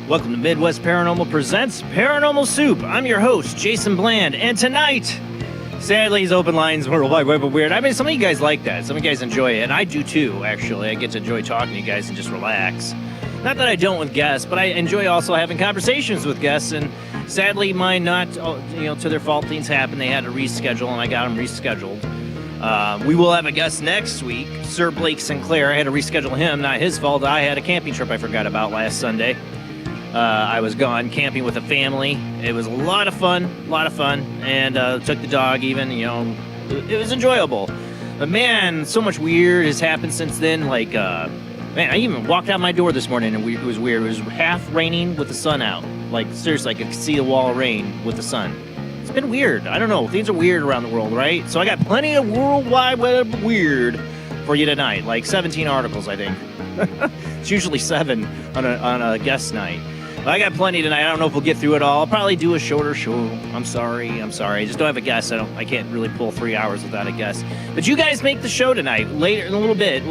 Welcome to Midwest Paranormal Presents Paranormal Soup. I'm your host, Jason Bland, and tonight, sadly, his open lines were like weird. I mean, some of you guys like that. Some of you guys enjoy it, and I do too, actually. I get to enjoy talking to you guys and just relax. Not that I don't with guests, but I enjoy also having conversations with guests, and sadly, mine not, to their fault, things happened. They had to reschedule, and I got them rescheduled. We will have a guest next week, Sir Blake Sinclair. I had to reschedule him, not his fault. I had a camping trip I forgot about last Sunday. I was gone camping with a family. It was a lot of fun, and took the dog even, it was enjoyable. But man, so much weird has happened since then. Like, I even walked out my door this morning and it was weird. It was half raining with the sun out. Like, seriously, I could see a wall of rain with the sun. It's been weird. I don't know. Things are weird around the world, right? So I got plenty of worldwide web weird for you tonight. Like 17 articles, I think. It's usually 7 on a guest night. I got plenty tonight. I don't know if we'll get through it all. I'll probably do a shorter show. I'm sorry. I just don't have a guest. I can't really pull 3 hours without a guest. But you guys make the show tonight. Later in a little bit,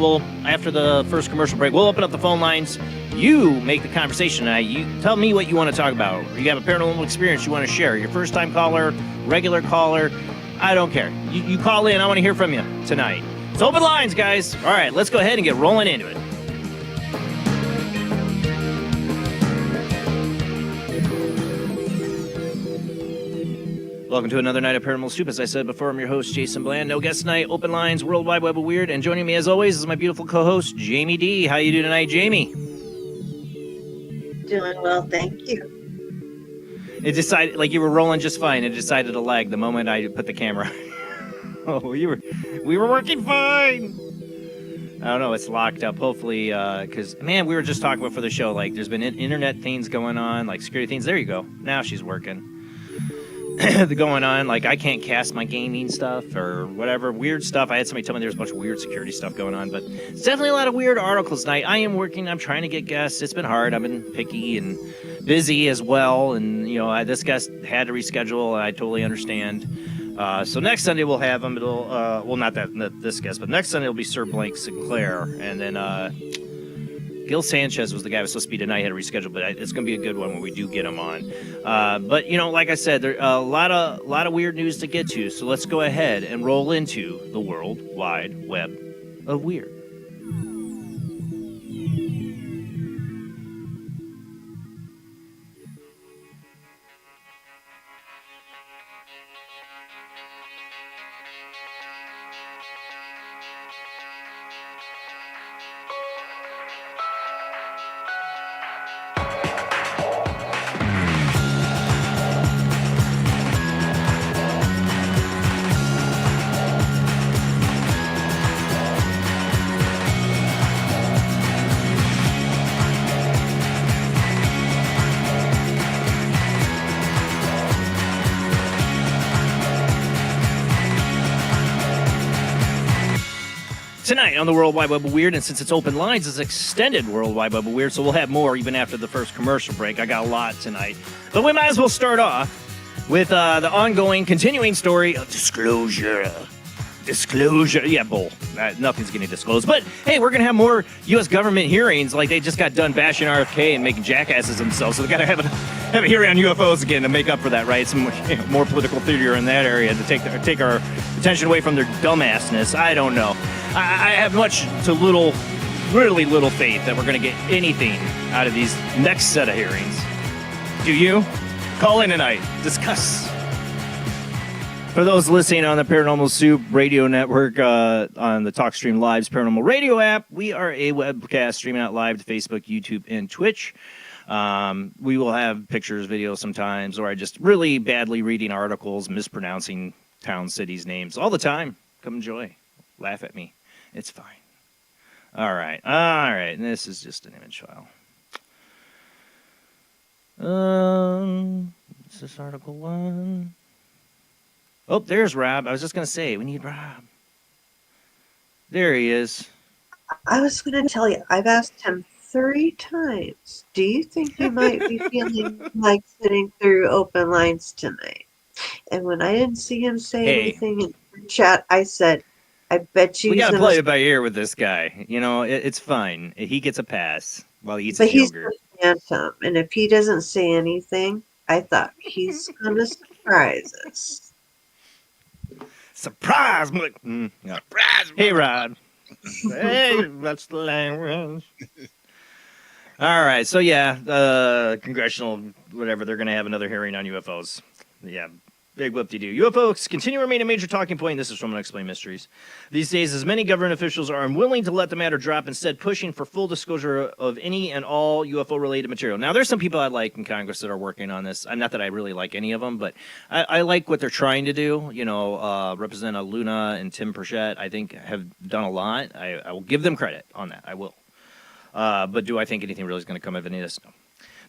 after the first commercial break, we'll open up the phone lines. You make the conversation tonight. You tell me what you want to talk about. You have a paranormal experience you want to share. Your first-time caller, regular caller. I don't care. You call in. I want to hear from you tonight. So open lines, guys. All right, let's go ahead and get rolling into it. Welcome to another night of Paranormal Soup. As I said before, I'm your host, Jason Bland. No guest tonight, open lines, worldwide web of weird. And joining me, as always, is my beautiful co-host, Jamie D. How you doing tonight, Jamie? Doing well, thank you. It decided, like you were rolling just fine. It decided to lag the moment I put the camera. We were working fine. I don't know, it's locked up. Hopefully, because, man, we were just talking about for the show, like, there's been internet things going on, like security things. There you go. Now she's working. Going on, like I can't cast my gaming stuff or whatever weird stuff. I had somebody tell me there's a bunch of weird security stuff going on, but it's definitely a lot of weird articles tonight. I am working. I'm trying to get guests. It's been hard. I've been picky and busy as well, and this guest had to reschedule. I totally understand. So next Sunday we'll have him. It'll not this guest, but next Sunday it'll be Sir Blake Sinclair, and then Gil Sanchez was the guy who was supposed to be tonight. Had to reschedule, but it's going to be a good one when we do get him on. But like I said, there a lot of weird news to get to. So let's go ahead and roll into the World Wide Web of Weird. tonight on the World Wide Web of Weird, and since it's open lines, it's extended World Wide Web of Weird, so we'll have more even after the first commercial break. I got a lot tonight. But we might as well start off with the ongoing, continuing story of disclosure. Disclosure. Yeah, bull. Nothing's getting disclosed. But, hey, we're going to have more U.S. government hearings. Like, they just got done bashing RFK and making jackasses themselves, so they got to have a hearing on UFOs again to make up for that, right? Some more political theater in that area to take our attention away from their dumbassness. I don't know. I have much to really little faith that we're going to get anything out of these next set of hearings. Do you? Call in tonight. Discuss. For those listening on the Paranormal Soup radio network, on the Talkstream Live's Paranormal Radio app, we are a webcast streaming out live to Facebook, YouTube, and Twitch. We will have pictures, videos sometimes, or I just really badly reading articles, mispronouncing town, cities, names all the time. Come enjoy. Laugh at me. It's fine. All right. And this is just an image file. What's this article one? Oh, there's Rob. I was just going to say, we need Rob. There he is. I was going to tell you, I've asked him 3 times, do you think you might be feeling like sitting through open lines tonight? And when I didn't see him say anything in the chat, I said, I bet you... We got to play it by ear with this guy. You know, it's fine. He gets a pass while he eats his yogurt. But he's the phantom, and if he doesn't say anything, I thought he's going to surprise us. Surprise! Yeah. Surprise! Hey, Rod. Hey, that's the language. All right, so yeah, congressional, whatever, they're going to have another hearing on UFOs. Yeah, big whoop-de-doo. UFOs continue to remain a major talking point. This is from Unexplained Mysteries. These days, as many government officials are unwilling to let the matter drop, instead pushing for full disclosure of any and all UFO-related material. Now, there's some people I like in Congress that are working on this. Not that I really like any of them, but I like what they're trying to do. You know, Representative Luna and Tim Burchett, I think, have done a lot. I will give them credit on that. I will. But do I think anything really is going to come of any of this? No.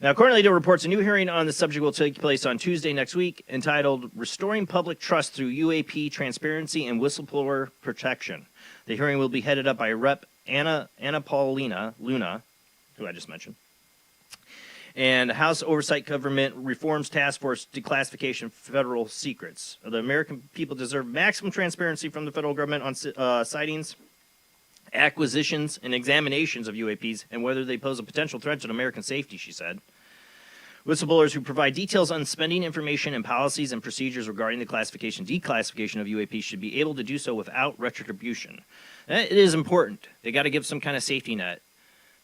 Now, accordingly to reports, a new hearing on the subject will take place on Tuesday next week, entitled Restoring Public Trust Through UAP Transparency and Whistleblower Protection. The hearing will be headed up by Rep. Anna Paulina Luna, who I just mentioned, and House Oversight Government Reforms Task Force Declassification Federal Secrets. The American people deserve maximum transparency from the federal government on sightings, acquisitions, and examinations of UAPs and whether they pose a potential threat to American safety, she said. Whistleblowers who provide details on spending information and policies and procedures regarding the classification, declassification of UAPs should be able to do so without retribution. It is important. They got to give some kind of safety net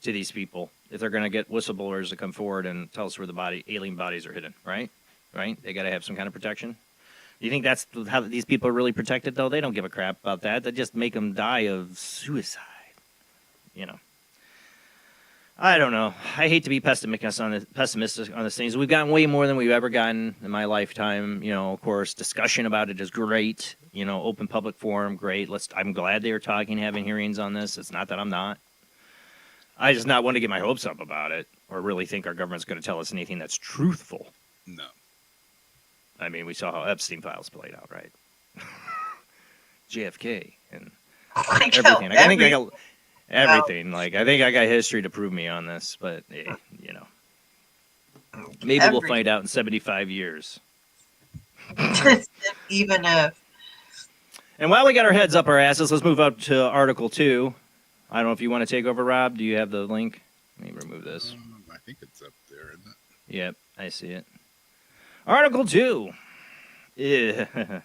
to these people if they're going to get whistleblowers to come forward and tell us where the alien bodies are hidden, right? Right? They got to have some kind of protection. Do you think that's how these people are really protected, though? They don't give a crap about that. They just make them die of suicide. You know. I don't know. I hate to be pessimistic on this things. We've gotten way more than we've ever gotten in my lifetime. You know, of course, discussion about it is great. You know, open public forum, great. I'm glad they are talking, having hearings on this. It's not that I'm not. I just not want to get my hopes up about it or really think our government's going to tell us anything that's truthful. No. I mean, we saw how Epstein files played out, right? JFK and everything. I think I got everything. Like, I think I got history to prove me on this, but you know, maybe we'll find out in 75 years. Even if. And while we got our heads up our asses, let's move up to Article 2. I don't know if you want to take over, Rob. Do you have the link? Let me remove this. I think it's up there, isn't it? Yep, I see it. Article 2. Putin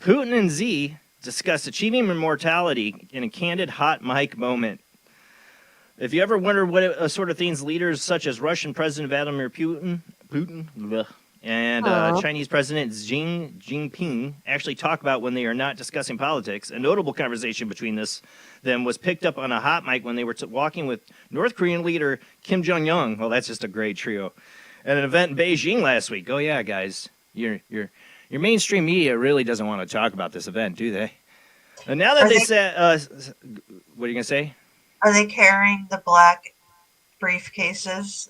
and Z discuss achieving immortality in a candid hot mic moment. If you ever wondered what sort of things leaders such as Russian President Vladimir Putin and Chinese President Xi Jinping actually talk about when they are not discussing politics, a notable conversation between them was picked up on a hot mic when they were walking with North Korean leader Kim Jong-un. Well, that's just a great trio. At an event in Beijing last week. Oh yeah, guys, your mainstream media really doesn't want to talk about this event, do they? And now that they said, what are you gonna say? Are they carrying the black briefcases?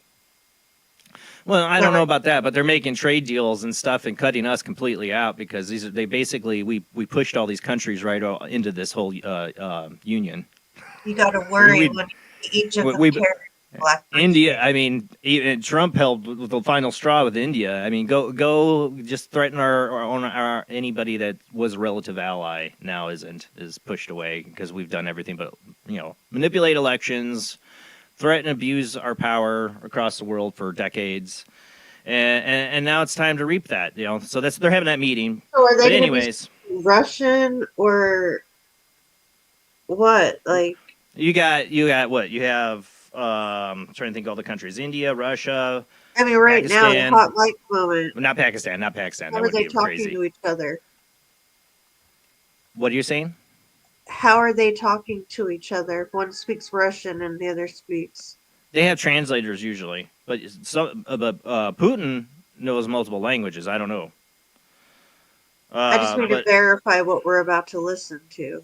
Well, I don't know about that, but they're making trade deals and stuff and cutting us completely out because they basically we pushed all these countries right into this whole union. You got to worry when each of them carries black India. I mean, even Trump held the final straw with India. I mean, go just threaten our anybody that was a relative ally now is pushed away because we've done everything but manipulate elections, threaten, abuse our power across the world for decades, and now it's time to reap that. So they're having that meeting. So are they anyways, Russian or what? Like you got what you have. I'm trying to think of all the countries: India, Russia. I mean, right now, the hot mic moment. Not Pakistan. How are they talking to each other? What are you saying? How are they talking to each other if one speaks Russian and the other speaks? They have translators usually, but Putin knows multiple languages. I don't know. I just need to verify what we're about to listen to.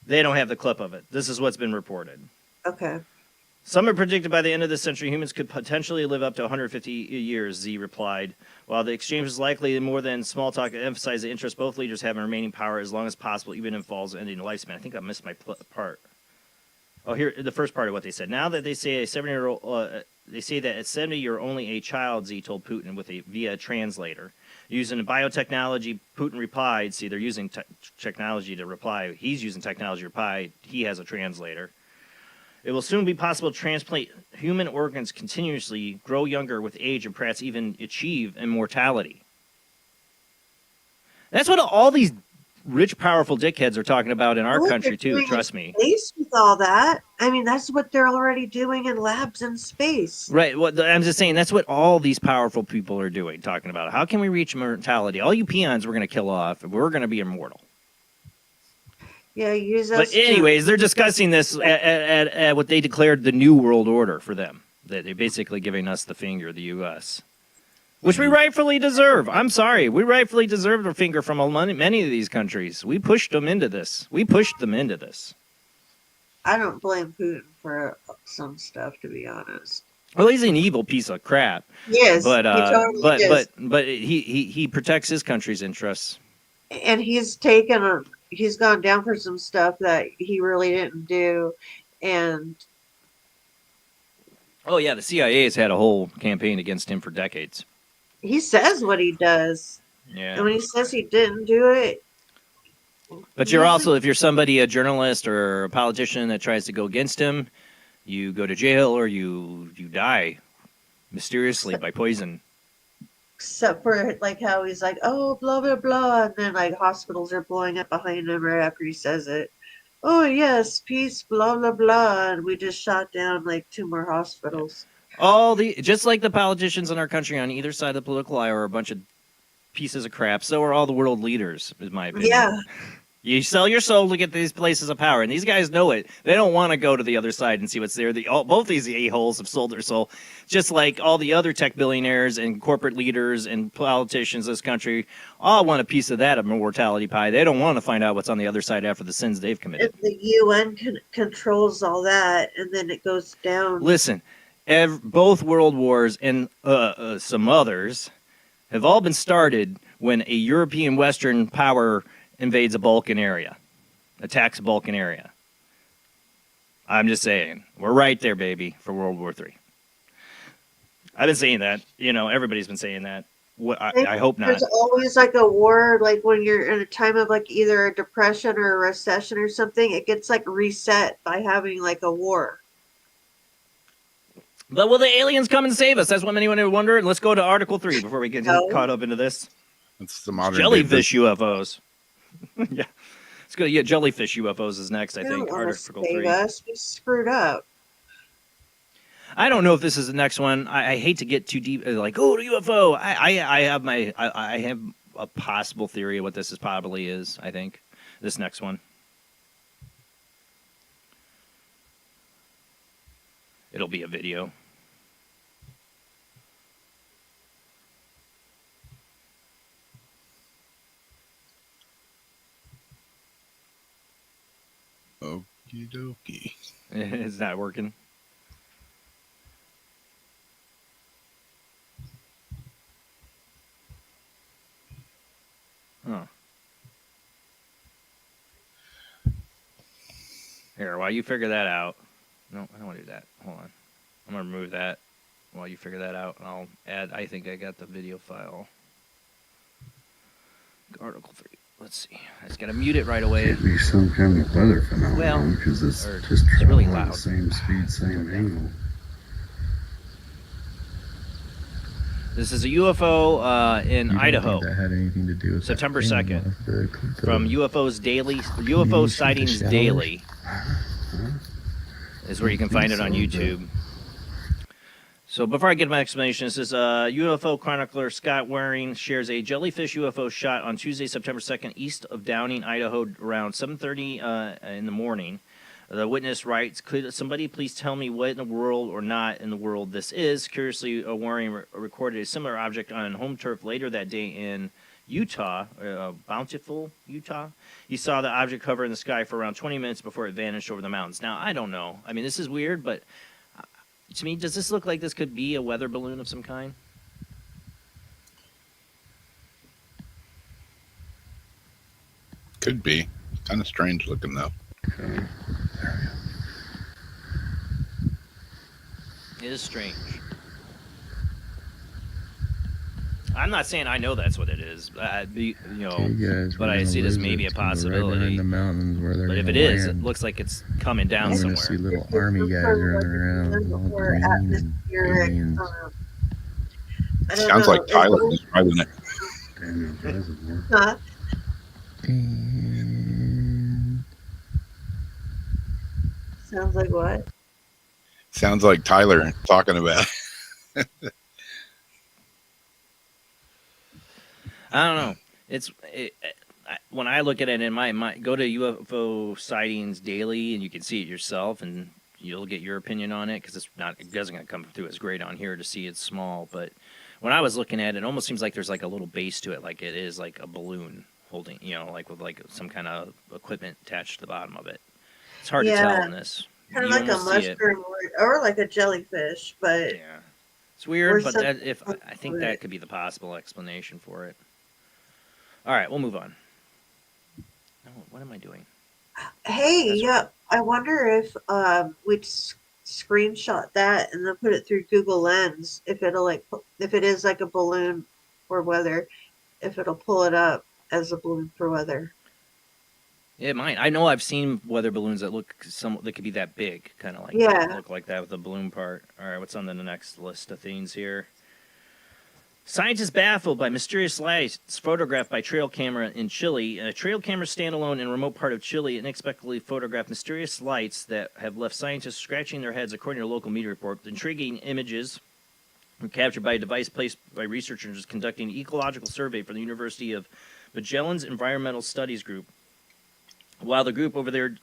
They don't have the clip of it. This is what's been reported. Okay. Some are predicted by the end of this century, humans could potentially live up to 150 years, Z replied. While the exchange is likely more than small talk, it emphasized the interest both leaders have in remaining power as long as possible, even if it falls ending the lifespan. I think I missed my part. Oh, here, the first part of what they said. Now that they say a 70-year-old, they say that at 70 you're only a child, Z told Putin via a translator. Using biotechnology, Putin replied, see, they're using technology to reply. He's using technology to reply. He has a translator. It will soon be possible to transplant human organs continuously, grow younger with age, and perhaps even achieve immortality. That's what all these rich, powerful dickheads are talking about in our country, too, trust me. Space with all that. I mean, that's what they're already doing in labs in space. Right. Well, I'm just saying that's what all these powerful people are doing, talking about. How can we reach immortality? All you peons we're going to kill off, and we're going to be immortal. Yeah, use us. But anyways, they're discussing this at what they declared the New World Order for them. That they're basically giving us the finger, the U.S., which we rightfully deserve. I'm sorry. We rightfully deserve a finger from many of these countries. We pushed them into this. I don't blame Putin for some stuff, to be honest. Well, he's an evil piece of crap. Yes, but he totally is. but he protects his country's interests. And he's gone down for some stuff that he really didn't do, and oh yeah, the CIA has had a whole campaign against him for decades. He says what he does. Yeah. And when he says he didn't do it. But you're also, if you're somebody, a journalist or a politician that tries to go against him, you go to jail or you die mysteriously by poison. Except for like how he's like, oh, blah, blah, blah. And then like hospitals are blowing up behind him right after he says it. Oh, yes, peace, blah, blah, blah. And we just shot down like 2 more hospitals. Just like the politicians in our country on either side of the political aisle are a bunch of pieces of crap, so are all the world leaders, is my opinion. Yeah. You sell your soul to get these places of power, and these guys know it. They don't want to go to the other side and see what's there. Both these a-holes have sold their soul, just like all the other tech billionaires and corporate leaders and politicians in this country all want a piece of that immortality pie. They don't want to find out what's on the other side after the sins they've committed. If the UN controls all that, and then it goes down. Listen, both world wars and some others have all been started when a European Western power invades a Balkan area, attacks a Balkan area. I'm just saying, we're right there, baby, for World War III. I've been saying that. Everybody's been saying that. I hope not. There's always like a war, like when you're in a time of like either a depression or a recession or something, it gets like reset by having like a war. But will the aliens come and save us? That's what many would wonder. And let's go to Article 3 before we get caught up into this. It's the modern jellyfish UFOs. Yeah. Let's go. Yeah, jellyfish UFOs is next, I think. Article 3. Us. We screwed up. I don't know if this is the next one. I hate to get too deep. Like, the UFO. I have a possible theory of what this probably is, I think. This next one. It'll be a video. Okie dokie. It's not working. while you figure that out. No, I don't want to do that. Hold on. I'm going to remove that while you figure that out. And I'll add, I think I got the video file. Article 3. Let's see. I just got to mute it right away. Can't be some kind of weather phenomenon because it's just it's really traveling loud. at the same speed, same angle. This is a UFO in You don't Idaho. think that had anything to do with September that thing, 2nd, the from UFO Sightings showers? Daily is where you can find it on YouTube. So before I get my explanation, this is UFO chronicler Scott Waring shares a jellyfish UFO shot on Tuesday, September 2nd, east of Downing, Idaho, around 7:30 in the morning. The witness writes, "Could somebody please tell me what in the world or not in the world this is?" Curiously, Waring recorded a similar object on home turf later that day in Utah, Bountiful, Utah. He saw the object hover in the sky for around 20 minutes before it vanished over the mountains. Now, I don't know. I mean, this is weird, but to me, does this look like this could be a weather balloon of some kind? Could be. Kind of strange looking though. Okay. It is strange. I'm not saying I know that's what it is. Okay, guys, but we're I gonna see it as lose maybe a It's gonna be right possibility. behind the mountains where they're But if it gonna is, it land. looks like it's coming down You're gonna see somewhere. little army guys running around, all Or green and atmospheric. aliens. I don't Sounds know. like Tyler was driving it. Daniel Reservoir. Huh? And Sounds like what? Sounds like Tyler talking about it. I don't know. When I look at it in my mind, go to UFO Sightings Daily, and you can see it yourself, and you'll get your opinion on it because it doesn't come through as great on here to see it's small. But when I was looking at it, it almost seems like there's like a little base to it, like it is like a balloon holding, like with like some kind of equipment attached to the bottom of it. It's hard to tell in this. Kind of You like a almost see it. mushroom or like a jellyfish, but Yeah, it's weird, Or but something I think that could be the possible explanation for it. All right, we'll move on. Oh, what am I doing? hey, That's yeah, I wonder if we'd screenshot that and then put it through Google Lens if if it is like a balloon for weather, if it'll pull it up as a balloon for weather. It might. I know I've seen weather balloons that that could be that big, kind of like Yeah. look like that with the balloon part. All right, what's on the next list of things here? Scientists baffled by mysterious lights photographed by trail camera in Chile. A trail camera standalone in a remote part of Chile inexplicably photographed mysterious lights that have left scientists scratching their heads, according to a local media report. The intriguing images were captured by a device placed by researchers conducting an ecological survey for the University of Magellan's Environmental Studies Group. While the group over there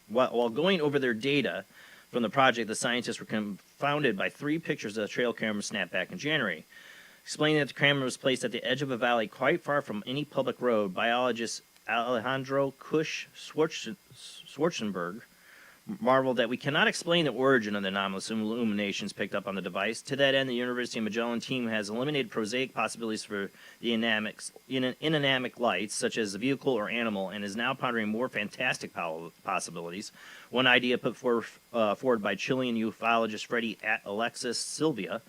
while going over their data from the project, the scientists were confounded by 3 pictures of the trail camera snapped back in January. Explaining that the camera was placed at the edge of a valley quite far from any public road, biologist Alejandro Kusch Schwarzenberg marveled that we cannot explain the origin of the anomalous illuminations picked up on the device. To that end, the University of Magellan team has eliminated prosaic possibilities for the inanimate lights, such as the vehicle or animal, and is now pondering more fantastic possibilities. One idea put forward by Chilean ufologist Freddie Alexis Silvia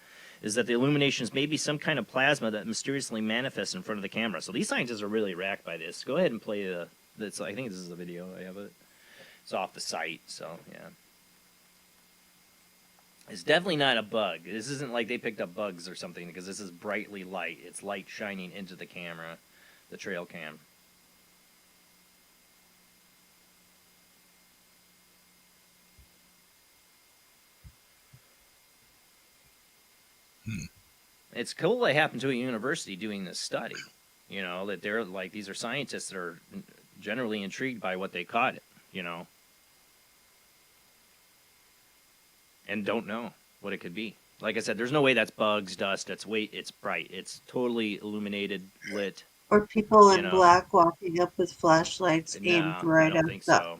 is that the illuminations may be some kind of plasma that mysteriously manifests in front of the camera. So these scientists are really racked by this. Go ahead and play I think this is a video. I have it. It's off the site, so yeah. It's definitely not a bug. This isn't like they picked up bugs or something, because this is brightly light. It's light shining into the camera, the trail cam. It's cool they happen to a university doing this study. That they're like, these are scientists that are generally intrigued by what they caught, and don't know what it could be. Like I said, there's no way that's bugs, dust, it's bright. It's totally illuminated, lit. Or people in black walking up with flashlights aimed right I don't at think the so.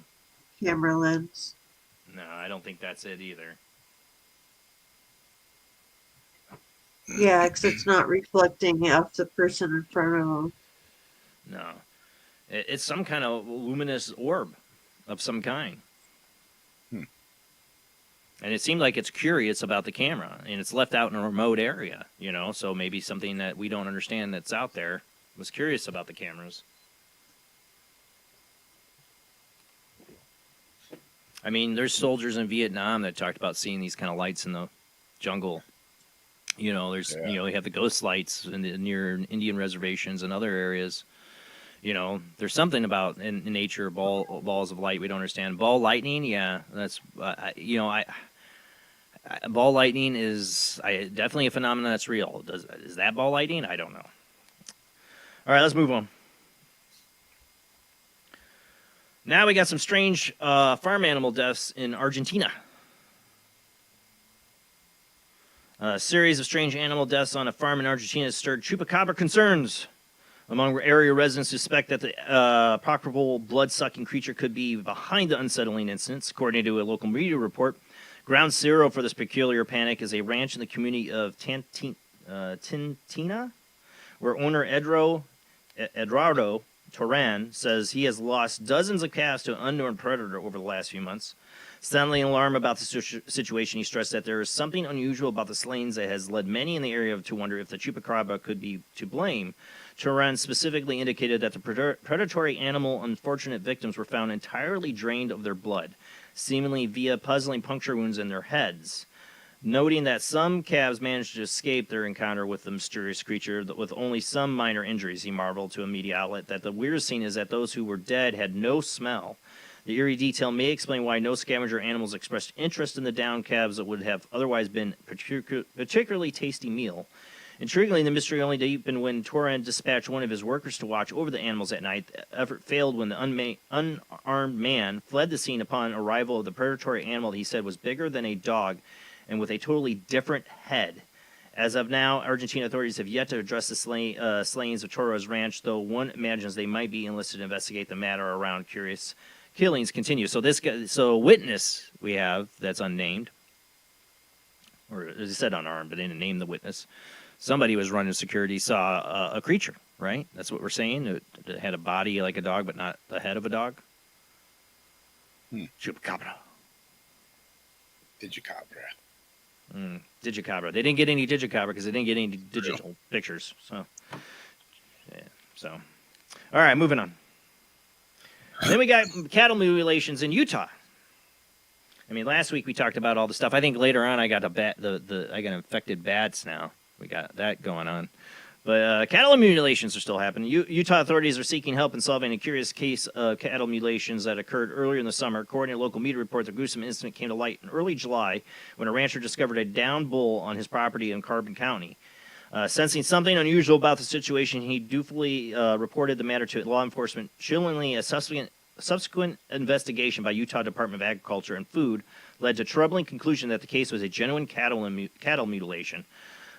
camera lens. No, I don't think that's it either. Yeah, because it's not reflecting off the person in front of them. No. It's some kind of luminous orb of some kind. And it seemed like it's curious about the camera, and it's left out in a remote area, so maybe something that we don't understand that's out there was curious about the cameras. I mean, there's soldiers in Vietnam that talked about seeing these kind of lights in the jungle. There's, you have the ghost lights near Indian reservations and other areas. There's something about in nature, balls of light we don't understand. Ball lightning, yeah, that's, ball lightning is definitely a phenomenon that's real. Is that ball lightning? I don't know. All right, let's move on. Now we got some strange farm animal deaths in Argentina. A series of strange animal deaths on a farm in Argentina has stirred chupacabra concerns among area residents who suspect that the apocryphal blood-sucking creature could be behind the unsettling incidents. According to a local media report, ground zero for this peculiar panic is a ranch in the community of Tintina, where owner Eduardo Toran says he has lost dozens of calves to an unknown predator over the last few months. Sounding alarm about the situation, he stressed that there is something unusual about the slayings that has led many in the area to wonder if the chupacabra could be to blame. Toran specifically indicated that the predatory animal unfortunate victims were found entirely drained of their blood, seemingly via puzzling puncture wounds in their heads. Noting that some calves managed to escape their encounter with the mysterious creature with only some minor injuries, he marveled to a media outlet that the weirdest thing is that those who were dead had no smell. The eerie detail may explain why no scavenger animals expressed interest in the downed calves that would have otherwise been particularly tasty meal. Intriguingly, the mystery only deepened when Toran dispatched one of his workers to watch over the animals at night. The effort failed when the unarmed man fled the scene upon arrival of the predatory animal that he said was bigger than a dog and with a totally different head. As of now, Argentine authorities have yet to address the slayings of Toro's ranch, though one imagines they might be enlisted to investigate the matter around curious killings continue. So witness we have that's unnamed, or as I said, unarmed, but they didn't name the witness. Somebody was running security, saw a creature, right? That's what we're saying. It had a body like a dog, but not the head of a dog. Chupacabra. Digicabra. Digicabra. They didn't get any Digicabra because they didn't get any digital pictures. So, yeah. So, all right, moving on. Then we got cattle mutilations in Utah. I mean, last week we talked about all the stuff. I think later on I got I got infected bats now. We got that going on. But cattle mutilations are still happening. Utah authorities are seeking help in solving a curious case of cattle mutilations that occurred earlier in the summer. According to a local media report, the gruesome incident came to light in early July when a rancher discovered a downed bull on his property in Carbon County. Sensing something unusual about the situation, he dutifully reported the matter to law enforcement. Chillingly, a subsequent investigation by Utah Department of Agriculture and Food led to a troubling conclusion that the case was a genuine cattle mutilation.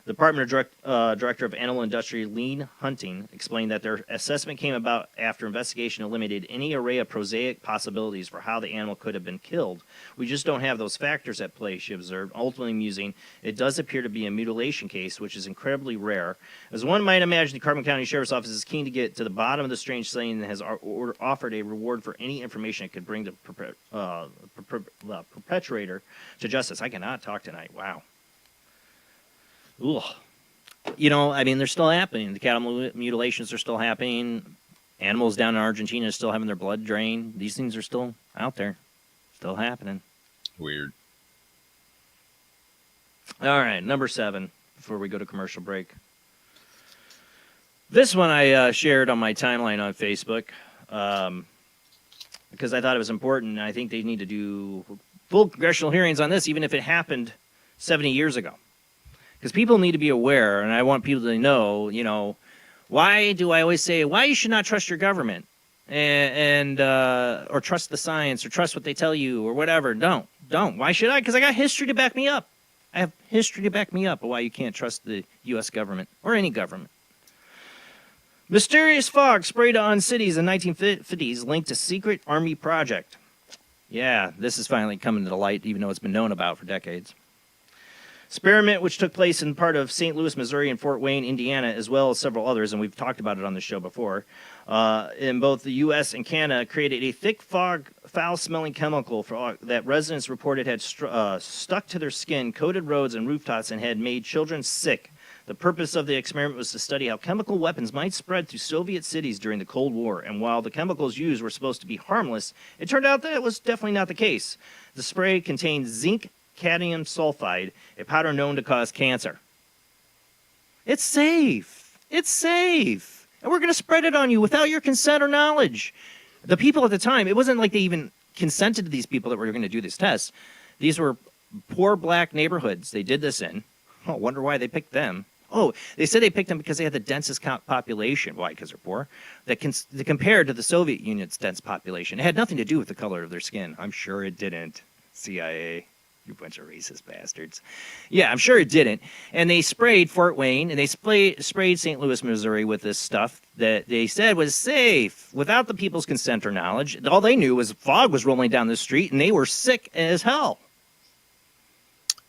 The Department Director of Animal Industry, Lean Hunting, explained that their assessment came about after investigation eliminated any array of prosaic possibilities for how the animal could have been killed. We just don't have those factors at play, she observed, ultimately musing, it does appear to be a mutilation case, which is incredibly rare. As one might imagine, the Carbon County Sheriff's Office is keen to get to the bottom of the strange slaying and has offered a reward for any information it could bring the perpetrator to justice. I cannot talk tonight. Wow. Ooh. I mean, they're still happening. The cattle mutilations are still happening. Animals down in Argentina are still having their blood drained. These things are still out there. Still happening. Weird. All right, number 7, before we go to commercial break. This one I shared on my timeline on Facebook because I thought it was important. I think they need to do full congressional hearings on this, even if it happened 70 years ago. Because people need to be aware, and I want people to know, why do I always say, why you should not trust your government and or trust the science or trust what they tell you or whatever. Don't. Why should I? Because I got history to back me up. I have history to back me up of why you can't trust the U.S. government or any government. Mysterious fog sprayed on cities in 1950s linked to secret army project. Yeah, this is finally coming to the light, even though it's been known about for decades. Experiment, which took place in part of St. Louis, Missouri, and Fort Wayne, Indiana, as well as several others, and we've talked about it on the show before, in both the U.S. and Canada, created a thick fog, foul-smelling chemical that residents reported had stuck to their skin, coated roads and rooftops, and had made children sick. The purpose of the experiment was to study how chemical weapons might spread through Soviet cities during the Cold War, and while the chemicals used were supposed to be harmless, it turned out that it was definitely not the case. The spray contained zinc cadmium sulfide, a powder known to cause cancer. It's safe. It's safe. And we're going to spread it on you without your consent or knowledge. The people at the time, it wasn't like they even consented to these people that were going to do this test. These were poor black neighborhoods they did this in. Oh, wonder why they picked them. Oh, they said they picked them because they had the densest population. Why? Because they're poor. That compared to the Soviet Union's dense population. It had nothing to do with the color of their skin. I'm sure it didn't. CIA. You bunch of racist bastards. Yeah, I'm sure it didn't. And they sprayed Fort Wayne, and they sprayed St. Louis, Missouri with this stuff that they said was safe without the people's consent or knowledge. All they knew was fog was rolling down the street, and they were sick as hell.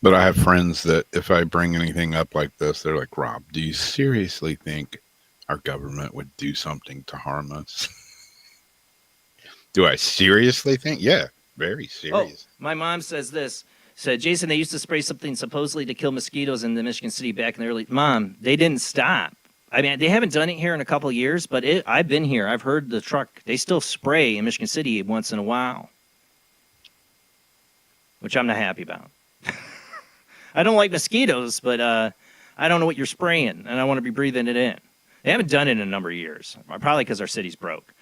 But I have friends that if I bring anything up like this, they're like, Rob, do you seriously think our government would do something to harm us? Do I seriously think? Yeah, very serious. Oh, my mom says this. Said, Jason, they used to spray something supposedly to kill mosquitoes in the Michigan City back in the early... Mom, they didn't stop. I mean, they haven't done it here in a couple of years, but I've been here. I've heard the truck. They still spray in Michigan City once in a while, which I'm not happy about. I don't like mosquitoes, but I don't know what you're spraying, and I want to be breathing it in. They haven't done it in a number of years, probably because our city's broke.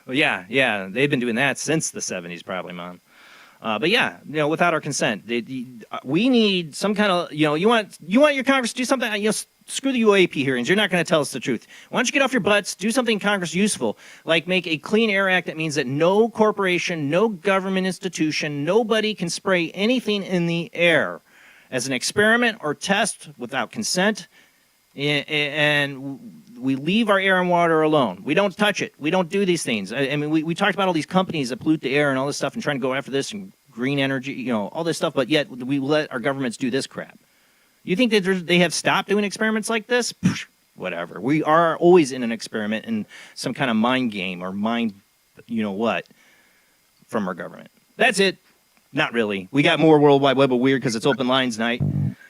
Well, yeah, they've been doing that since the 70s, probably, Mom. But yeah, without our consent, we need some kind of, you want your Congress to do something. Screw the UAP hearings. You're not going to tell us the truth. Why don't you get off your butts, do something in Congress useful, like make a Clean Air Act that means that no corporation, no government institution, nobody can spray anything in the air as an experiment or test without consent, and we leave our air and water alone. We don't touch it. We don't do these things. I mean, we talked about all these companies that pollute the air and all this stuff and trying to go after this and green energy, all this stuff, but yet we let our governments do this crap. You think that they have stopped doing experiments like this? Whatever. We are always in an experiment in some kind of mind game or mind, from our government. That's it. Not really. We got more World Wide Web of Weird because it's open lines night.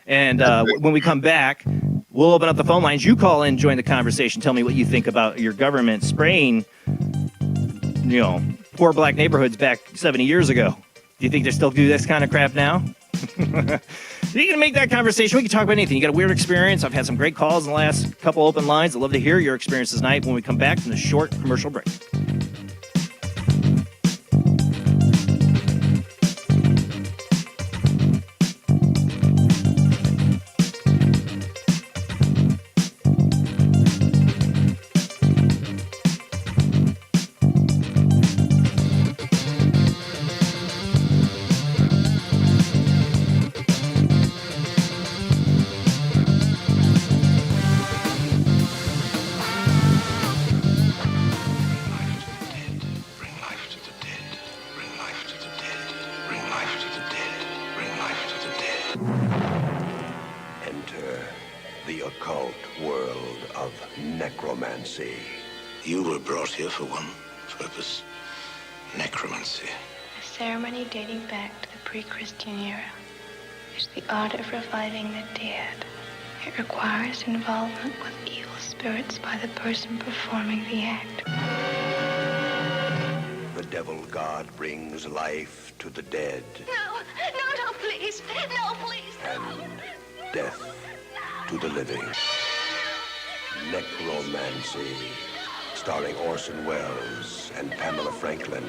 And when we come back, we'll open up the phone lines. You call in, join the conversation. Tell me what you think about your government spraying, poor black neighborhoods back 70 years ago. Do you think they still do this kind of crap now? You can make that conversation. We can talk about anything. You got a weird experience. I've had some great calls in the last couple open lines. I'd love to hear your experiences tonight when we come back from the short commercial break. You were brought here for one purpose, necromancy. A ceremony dating back to the pre-Christian era. It's the art of reviving the dead. It requires involvement with evil spirits by the person performing the act. The devil god brings life to the dead. No, please. No, please. And death to the living. Necromancy. Starring Orson Welles and Pamela Franklin.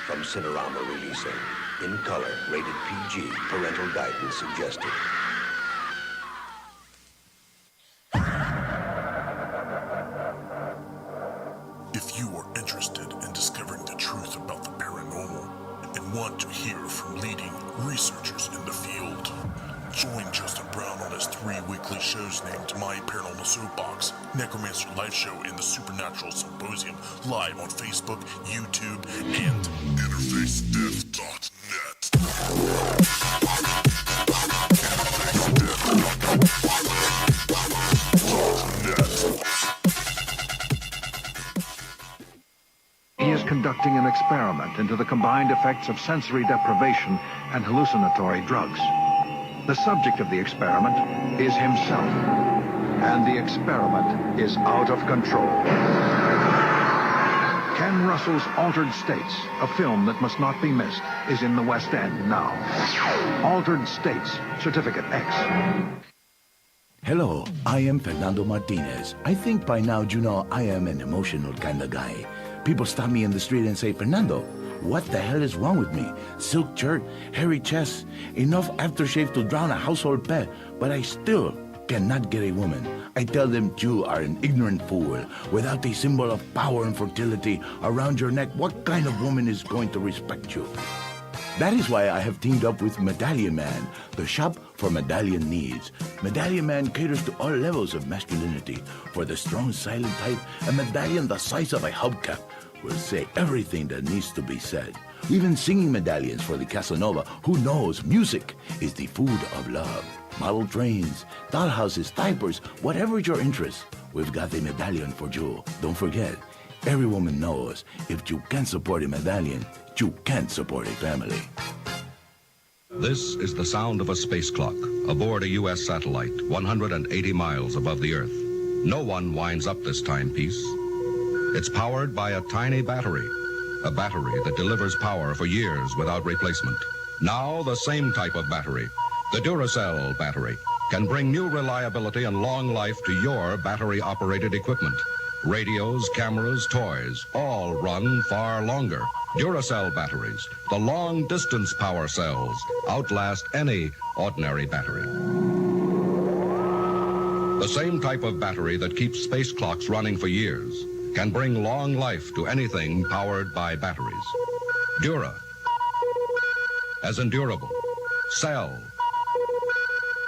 From Cinerama releasing. In color, rated PG, parental guidance suggested. If you are interested in discovering the truth about the paranormal and want to hear from leading researchers in the field, join Justin Brown on his 3 weekly shows shows named My Paranormal Soapbox, Necromancer Live Show, and the Supernatural Symposium, live on Facebook, YouTube, and He is conducting an experiment into the combined effects of sensory deprivation and hallucinatory drugs. The subject of the experiment is himself, and the experiment is out of control. Ken Russell's Altered States, a film that must not be missed, is in the West End now. Altered States, Certificate X. Hello, I am Fernando Martinez. I think by now you know I am an emotional kind of guy. People stop me in the street and say, Fernando, what the hell is wrong with me? Silk shirt, hairy chest, enough aftershave to drown a household pet, but I still cannot get a woman. I tell them you are an ignorant fool. Without a symbol of power and fertility around your neck, what kind of woman is going to respect you? That is why I have teamed up with Medallion Man, the shop for medallion needs. Medallion Man caters to all levels of masculinity. For the strong, silent type, a medallion the size of a hubcap will say everything that needs to be said. Even singing medallions for the Casanova, who knows music is the food of love. Model trains, dollhouses, diapers, whatever your interest, we've got a medallion for you. Don't forget, every woman knows if you can't support a medallion, you can't support a family. This is the sound of a space clock aboard a U.S. satellite 180 miles above the Earth. No one winds up this timepiece. It's powered by a tiny battery, a battery that delivers power for years without replacement. Now the same type of battery, the Duracell battery, can bring new reliability and long life to your battery-operated equipment. Radios, cameras, toys, all run far longer. Duracell batteries, the long-distance power cells, outlast any ordinary battery. The same type of battery that keeps space clocks running for years can bring long life to anything powered by batteries. Dura, as in durable. Cell,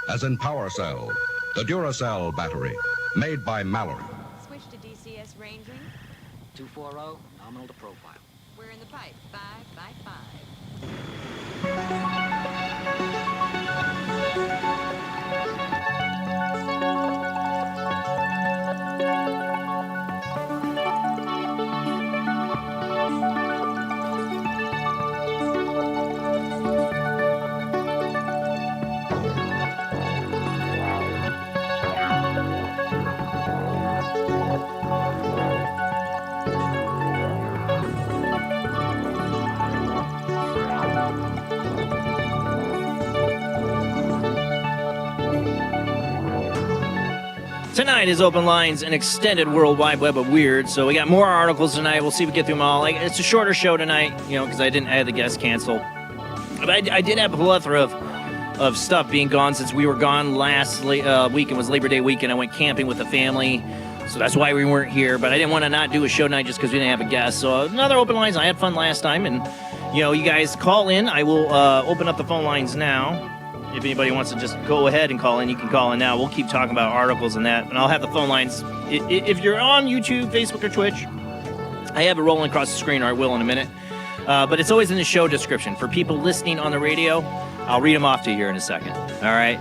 as in power cell. The Duracell battery, made by Mallory. Switch to DCS ranging. 240, nominal to profile. We're in the pipe. 5 by 5. Tonight is Open Lines, an extended World Wide Web of Weird. So we got more articles tonight. We'll see if we get through them all. It's a shorter show tonight, because I had the guests cancel. But I did have a plethora of stuff being gone since we were gone last weekend. Was Labor Day weekend. I went camping with the family, so that's why we weren't here. But I didn't want to not do a show tonight just because we didn't have a guest. So another Open Lines. I had fun last time, and you guys call in. I will open up the phone lines now. If anybody wants to just go ahead and call in, you can call in now. We'll keep talking about articles and that, and I'll have the phone lines. If you're on YouTube, Facebook, or Twitch, I have it rolling across the screen, or I will in a minute. But it's always in the show description. For people listening on the radio, I'll read them off to you here in a second. All right?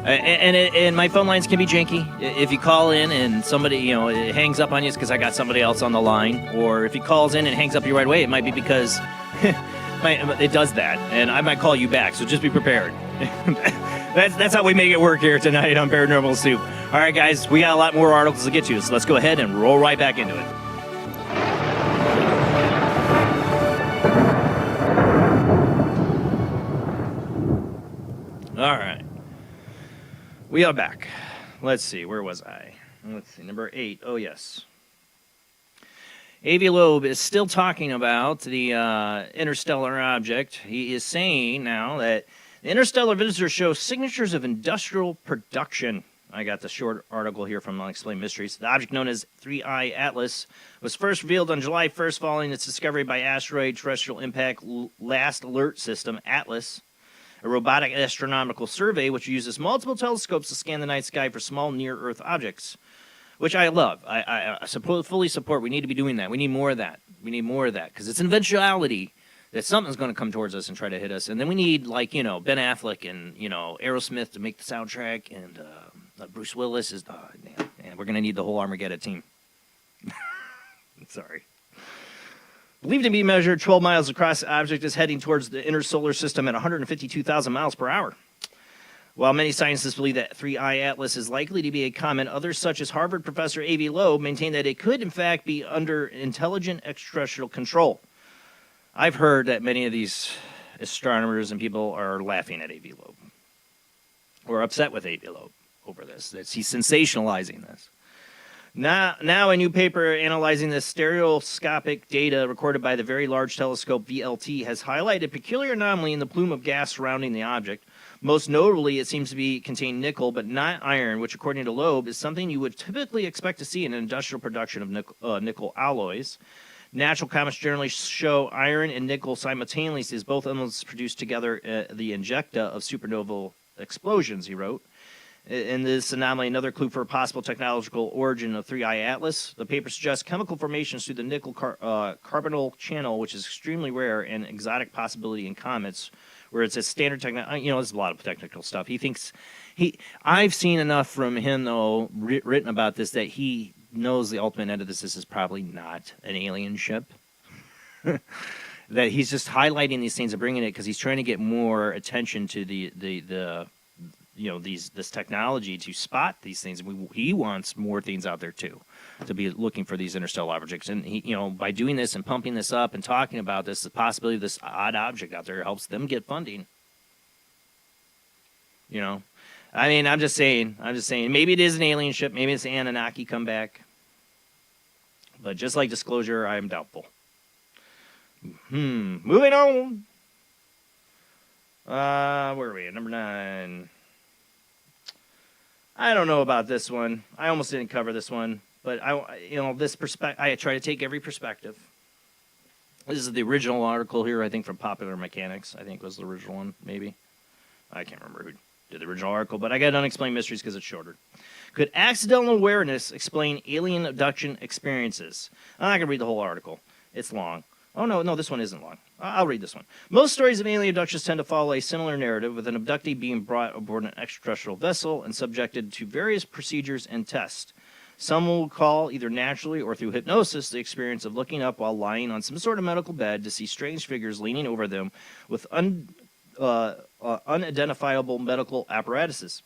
And my phone lines can be janky. If you call in and somebody, it hangs up on you, it's because I got somebody else on the line. Or if he calls in and hangs up you right away, it might be because it does that, and I might call you back, so just be prepared. That's how we make it work here tonight on Paranormal Soup. All right, guys, we got a lot more articles to get to, so let's go ahead and roll right back into it. All right. We are back. Let's see, where was I? Let's see, number 8. Oh, yes. Avi Loeb is still talking about the interstellar object. He is saying now that the interstellar visitors show signatures of industrial production. I got the short article here from Unexplained Mysteries. The object known as 3I Atlas was first revealed on July 1st following its discovery by Asteroid Terrestrial Impact Last Alert System, ATLAS. a robotic astronomical survey which uses multiple telescopes to scan the night sky for small near-Earth objects, which I love. I fully support. We need to be doing that. We need more of that. We need more of that because it's an eventuality that something's going to come towards us and try to hit us. And then we need, like, Ben Affleck and, Aerosmith to make the soundtrack, and Bruce Willis is, and we're going to need the whole Armageddon team. Sorry. Believed to be measured 12 miles across, the object is heading towards the inner solar system at 152,000 miles per hour. While many scientists believe that 3I Atlas is likely to be a comet, others, such as Harvard professor A.V. Loeb, maintain that it could, in fact, be under intelligent extraterrestrial control. I've heard that many of these astronomers and people are laughing at A.V. Loeb or upset with A.V. Loeb over this. He's sensationalizing this. Now, a new paper analyzing the stereoscopic data recorded by the Very Large Telescope VLT has highlighted a peculiar anomaly in the plume of gas surrounding the object. Most notably, it seems to contain nickel, but not iron, which, according to Loeb, is something you would typically expect to see in an industrial production of nickel alloys. Natural comets generally show iron and nickel simultaneously as both elements produced together the injecta of supernoval explosions, he wrote. In this anomaly, another clue for a possible technological origin of 3I Atlas. The paper suggests chemical formations through the nickel carbonyl channel, which is extremely rare and exotic possibility in comets, where it's a standard technology. There's a lot of technical stuff. I've seen enough from him, though, written about this, that he knows the ultimate end of this. This is probably not an alien ship. That he's just highlighting these things and bringing it because he's trying to get more attention to this technology to spot these things. He wants more things out there too, to be looking for these interstellar objects. And he, by doing this and pumping this up and talking about this, the possibility of this odd object out there helps them get funding. I'm just saying, maybe it is an alien ship, maybe it's the Anunnaki come back. But just like Disclosure, I am doubtful. Moving on. Where are we at? Number 9. I don't know about this one. I almost didn't cover this one, but this perspective. I try to take every perspective. This is the original article here, I think, from Popular Mechanics. I think was the original one, maybe. I can't remember who did the original article, but I got Unexplained Mysteries because it's shorter. Could accidental awareness explain alien abduction experiences? I'm not going to read the whole article. It's long. Oh, no, this one isn't long. I'll read this one. Most stories of alien abductions tend to follow a similar narrative, with an abductee being brought aboard an extraterrestrial vessel and subjected to various procedures and tests. Some will recall, either naturally or through hypnosis, the experience of looking up while lying on some sort of medical bed to see strange figures leaning over them with unidentifiable medical apparatuses.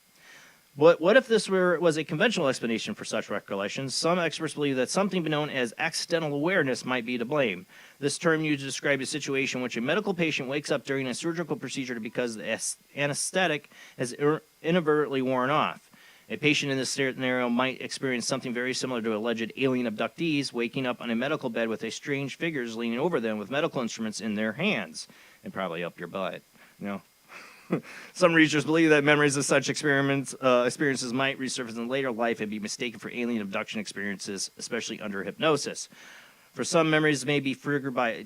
What if this was a conventional explanation for such recollections? Some experts believe that something known as accidental awareness might be to blame. This term used to describe a situation in which a medical patient wakes up during a surgical procedure because the anesthetic has inadvertently worn off. A patient in this scenario might experience something very similar to alleged alien abductees waking up on a medical bed with strange figures leaning over them with medical instruments in their hands, and probably up your butt. Some researchers believe that memories of such experiences might resurface in later life and be mistaken for alien abduction experiences, especially under hypnosis. For some, memories may be triggered by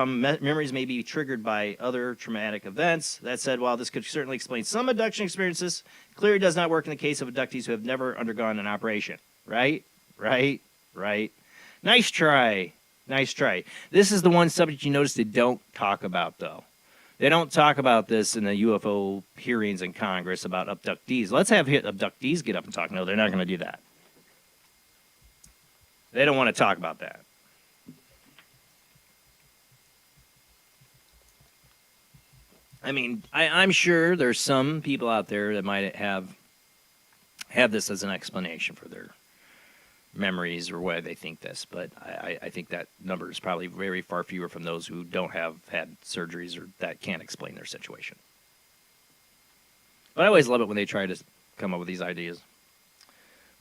memories may be triggered by other traumatic events. That said, while this could certainly explain some abduction experiences, it clearly does not work in the case of abductees who have never undergone an operation. Right. Nice try. This is the one subject you notice they don't talk about, though. They don't talk about this in the UFO hearings in Congress about abductees. Let's have abductees get up and talk. No, they're not going to do that. They don't want to talk about that. I'm sure there's some people out there that might have this as an explanation for their memories or why they think this, but I think that number is probably very far fewer from those who don't have had surgeries or that can't explain their situation. But I always love it when they try to come up with these ideas.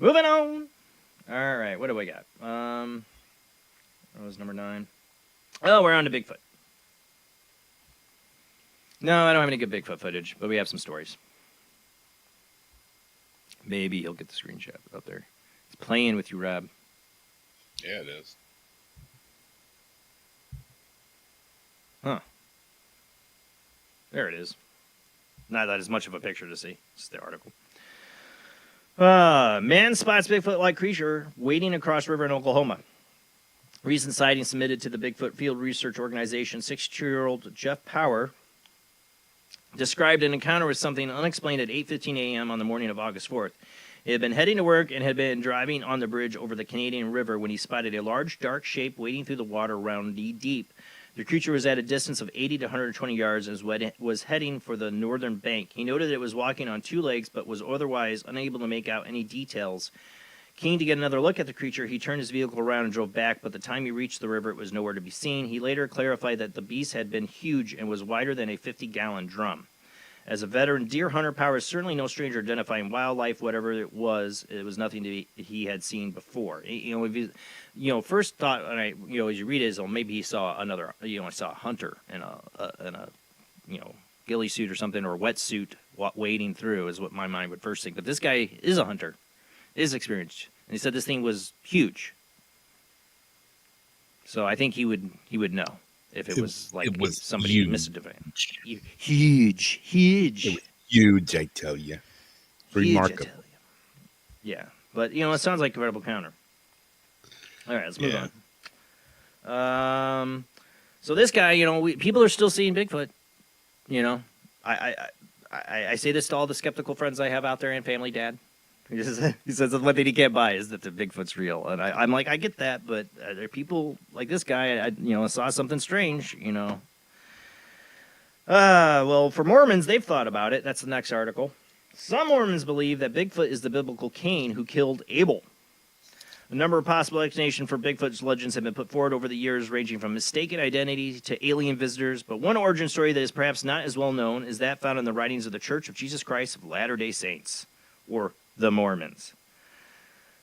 Moving on. All right, what do we got? That was number 9. Oh, we're on to Bigfoot. No, I don't have any good Bigfoot footage, but we have some stories. Maybe he'll get the screenshot up there. It's playing with you, Rob. Yeah, it is. Huh. There it is. Not that is much of a picture to see. It's the article. Man spots Bigfoot-like creature wading across river in Oklahoma. Recent sightings submitted to the Bigfoot Field Research Organization. 62-year-old Jeff Power described an encounter with something unexplained at 8:15 a.m. on the morning of August 4th. He had been heading to work and had been driving on the bridge over the Canadian River when he spotted a large, dark shape wading through the water around knee-deep. The creature was at a distance of 80 to 120 yards and was heading for the northern bank. He noted that it was walking on two legs but was otherwise unable to make out any details. Keen to get another look at the creature, he turned his vehicle around and drove back, but the time he reached the river, it was nowhere to be seen. He later clarified that the beast had been huge and was wider than a 50-gallon drum. As a veteran deer hunter, Power is certainly no stranger to identifying wildlife, whatever it was nothing he had seen before. If you, first thought, as you read it, maybe he saw another, I saw a hunter in a ghillie suit or something, or a wetsuit wading through, is what my mind would first think. But this guy is a hunter, is experienced, and he said this thing was huge. So I think he would know. If it was like somebody misidentified. Huge. It was huge, I tell you. Remarkable. Yeah, but it sounds like a credible counter. All right, let's move on. So this guy, people are still seeing Bigfoot. I say this to all the skeptical friends I have out there and family, Dad. He says the one thing he can't buy is that the Bigfoot's real, and I'm like, I get that, but there are people like this guy. I saw something strange. Well, for Mormons, they've thought about it. That's the next article. Some Mormons believe that Bigfoot is the biblical Cain who killed Abel. A number of possible explanations for Bigfoot's legends have been put forward over the years, ranging from mistaken identity to alien visitors. But one origin story that is perhaps not as well known is that found in the writings of the Church of Jesus Christ of Latter-day Saints, or the Mormons.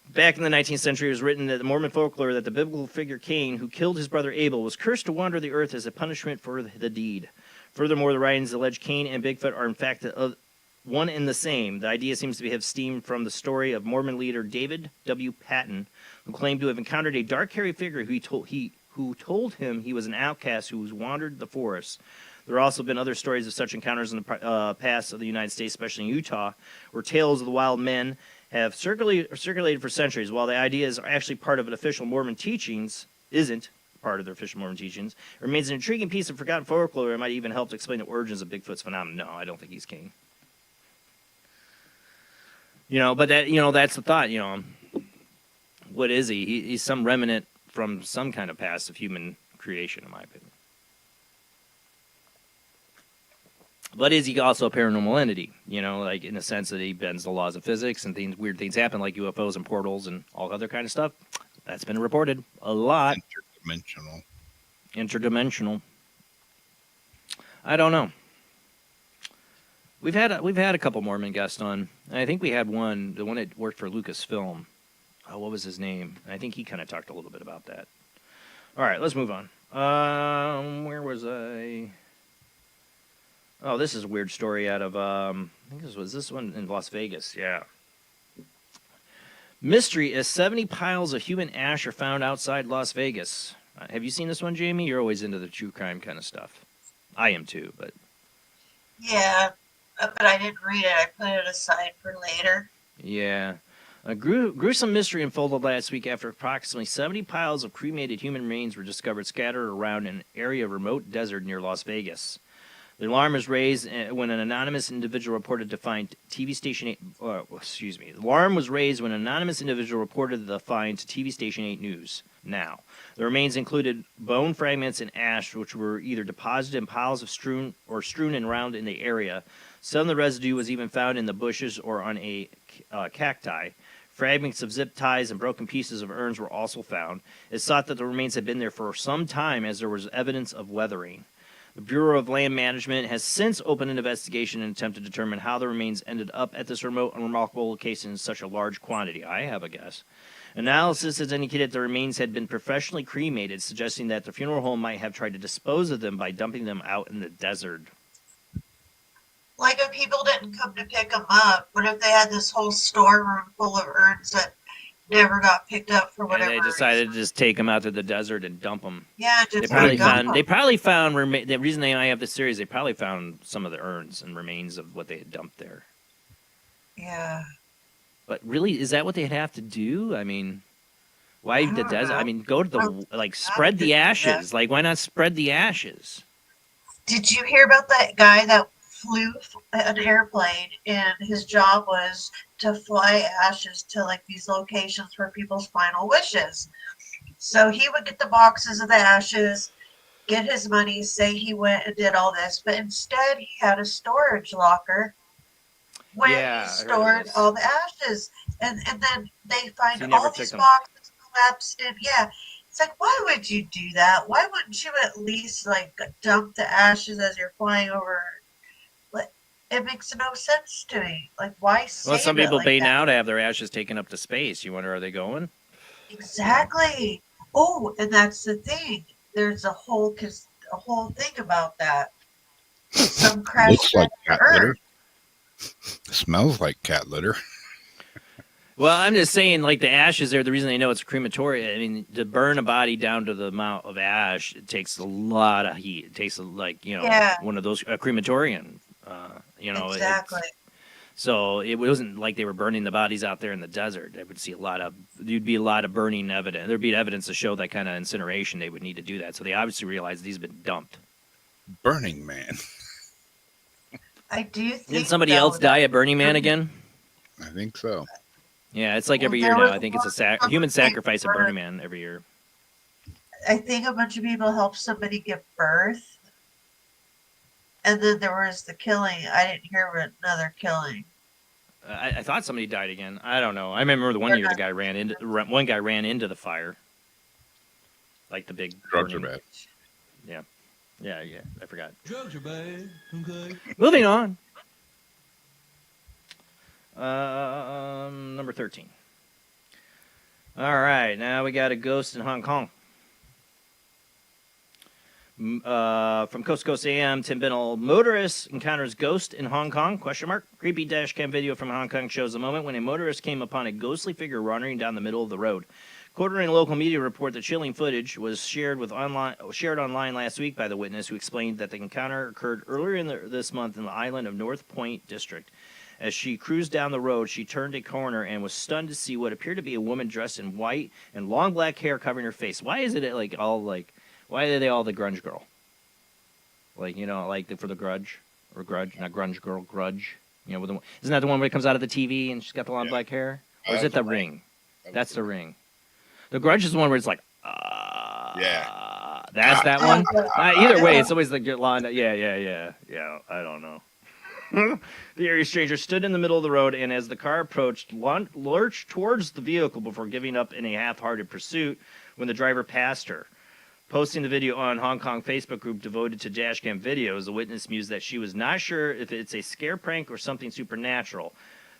Back in the 19th century, it was written that the Mormon folklore that the biblical figure Cain, who killed his brother Abel, was cursed to wander the earth as a punishment for the deed. Furthermore, the writings allege Cain and Bigfoot are in fact one and the same. The idea seems to have stemmed from the story of Mormon leader David W. Patton, who claimed to have encountered a dark, hairy figure who told him he was an outcast who wandered the forest. There have also been other stories of such encounters in the past of the United States, especially in Utah, where tales of the wild men have circulated for centuries. While the idea is actually part of an official Mormon teachings, isn't part of their official Mormon teachings, it remains an intriguing piece of forgotten folklore that might even help to explain the origins of Bigfoot's phenomenon. No, I don't think he's Cain. But that's the thought. What is he? He's some remnant from some kind of past of human creation, in my opinion. But is he also a paranormal entity? Like in the sense that he bends the laws of physics and weird things happen, like UFOs and portals and all other kind of stuff. That's been reported a lot. Interdimensional. I don't know. We've had a couple Mormon guests on. I think we had the one that worked for Lucasfilm. Oh, what was his name? I think he kind of talked a little bit about that. All right, let's move on. Where was I? Oh, this is a weird story out of, I think this one in Las Vegas, yeah. Mystery as 70 piles of human ash are found outside Las Vegas. Have you seen this one, Jamie? You're always into the true crime kind of stuff. I am too, but... Yeah, but I didn't read it. I put it aside for later. Yeah. A gruesome mystery unfolded last week after approximately 70 piles of cremated human remains were discovered scattered around an area of remote desert near Las Vegas. The alarm was raised when an anonymous individual reported to find TV station 8. The alarm was raised when an anonymous individual reported the find to TV station 8 News. Now, the remains included bone fragments and ash, which were either deposited in piles of strewn and around in the area. Some of the residue was even found in the bushes or on a cacti. Fragments of zip ties and broken pieces of urns were also found. It's thought that the remains had been there for some time, as there was evidence of weathering. The Bureau of Land Management has since opened an investigation in an attempt to determine how the remains ended up at this remote and remarkable location in such a large quantity. I have a guess. Analysis has indicated the remains had been professionally cremated, suggesting that the funeral home might have tried to dispose of them by dumping them out in the desert. Like if people didn't come to pick them up, what if they had this whole storeroom full of urns that never got picked up for And whatever they decided to just take them out to the desert and dump them. Yeah, They just probably dump found. 'em. They probably found. The reason they have this series, they probably found some of the urns and remains of what they had dumped there. Yeah. But really, is that what they'd have to do? I mean, why the desert? I mean, go to the spread the ashes. Like, why not spread the ashes? Did you hear about that guy that flew an airplane and his job was to fly ashes to like these locations for people's final wishes? So he would get the boxes of the ashes, get his money, say he went and did all this, but instead he had a storage locker where Yeah, I he heard of stored this. all the ashes. And then they find So he never all took these them. boxes collapsed in. Yeah. It's like, why would you do that? Why wouldn't you at least like dump the ashes as you're flying over? Like, it makes no sense to me. Like, why save Well, some it people like pay that? now to have their ashes taken up to space. You wonder, are they going? Exactly. Oh, and that's the thing. There's a whole thing about that. Some crash Looks like cat litter. Earth. Smells like cat litter. Well, I'm just saying, like, the ashes are the reason they know it's crematoria. I mean, to burn a body down to the amount of ash, it takes a lot of heat. It takes, Yeah. one of those, a crematorium, Exactly. So it wasn't like they were burning the bodies out there in the desert. There'd be a lot of burning evidence. There'd be evidence to show that kind of incineration. They would need to do that. So they obviously realized these have been dumped. Burning Man. I do think Didn't somebody else die at Burning Man again? I think so. Yeah, it's like every Well, year there now. was I think it's a one human somebody sacrifice at Burning Man every year. I think a bunch of people helped somebody give birth. And then there was the killing. I didn't hear of another killing. I thought somebody died again. I don't know. I remember the one year the guy ran into the fire, like the big Drugs are burning- bad. Yeah. I forgot. Drugs are bad. Okay. Moving on. Number 13. All right, now we got a ghost in Hong Kong. From Coast to Coast AM, Tim Binnell, motorist encounters ghost in Hong Kong, ? Creepy dash cam video from Hong Kong shows a moment when a motorist came upon a ghostly figure wandering down the middle of the road. Quoting a local media report, the chilling footage was shared online last week by the witness, who explained that the encounter occurred earlier this month in the island of North Point District. As she cruised down the road, she turned a corner and was stunned to see what appeared to be a woman dressed in white and long black hair covering her face. Why is it why are they all the grunge girl? For the grudge or grudge, not grunge girl, grudge. Isn't that the one where it comes out of the TV and she's got the long black hair? Or is it the Ring? That's the Ring. The Grudge is the one where it's like, yeah. That's that one? Either way, it's always like your line. Yeah, I don't know. The area stranger stood in the middle of the road and, as the car approached, lurched towards the vehicle before giving up in a half-hearted pursuit when the driver passed her. Posting the video on Hong Kong Facebook group devoted to dashcam videos, the witness mused that she was not sure if it's a scare prank or something supernatural.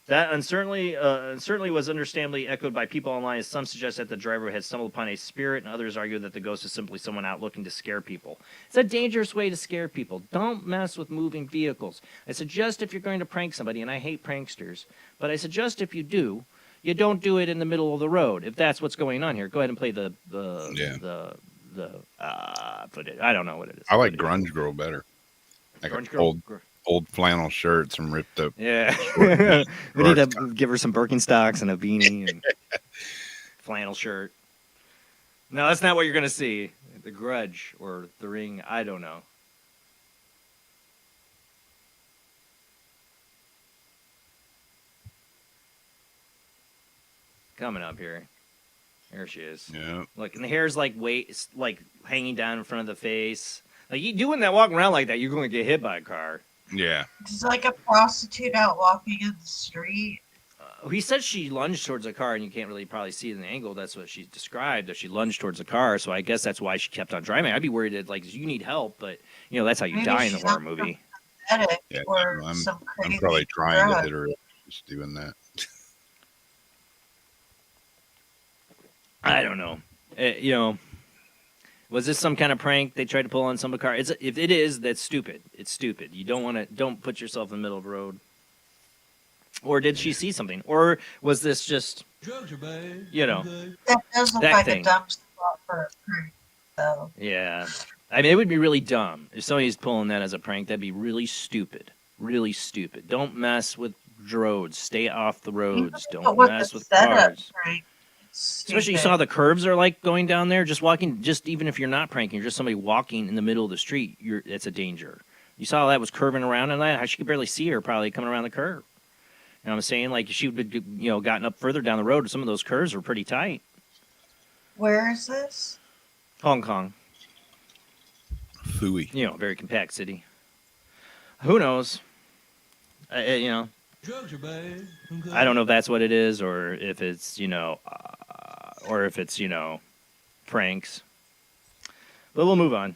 That certainly was understandably echoed by people online, as some suggest that the driver had stumbled upon a spirit, and others argue that the ghost is simply someone out looking to scare people. It's a dangerous way to scare people. Don't mess with moving vehicles. I suggest if you're going to prank somebody, and I hate pranksters, but I suggest if you do, you don't do it in the middle of the road. If that's what's going on here, go ahead and play the footage. I don't know what it is. I like Grunge Girl better. Like Grunge Girl. Old flannel shirts and ripped up. Yeah. We need to give her some Birkenstocks and a beanie and flannel shirt. No, that's not what you're going to see. The Grudge or The Ring. I don't know. Coming up here. There she is. Yeah. Look, and the hair's like hanging down in front of the face. Like, you doing that, walking around like that, you're going to get hit by a car. Yeah. It's like a prostitute out walking in the street. He said she lunged towards a car, and you can't really probably see it in the angle. That's what she described, that she lunged towards a car. So I guess that's why she kept on driving. I'd be worried that, you need help, but, that's how you die in a horror movie. Yeah, or I'm some crazy probably trying drug. to hit her just doing that. I don't know. Was this some kind of prank they tried to pull on some car? If it is, that's stupid. It's stupid. You don't put yourself in the middle of the road. Or did she see something? Or was this just, you know, That does look that like thing? a dumb spot for a prank, though. Yeah. I mean, it would be really dumb. If somebody's pulling that as a prank, that'd be really stupid. Really stupid. Don't mess with roads. Stay off the roads. But Don't with mess the with setup cars. prank, Especially you saw the curves are like going down there. Just walking, just even if you're not pranking, you're just somebody walking in the middle of the street, it's a danger. You saw how that was curving around and that? How she could barely see her probably coming around the curve. You know what I'm saying? Like, she would have, gotten up further down the road. Some of those curves were pretty tight. Where is this? Hong Kong. Phooey. Very compact city. Who knows? I don't know if that's what it is, or if it's pranks. But we'll move on.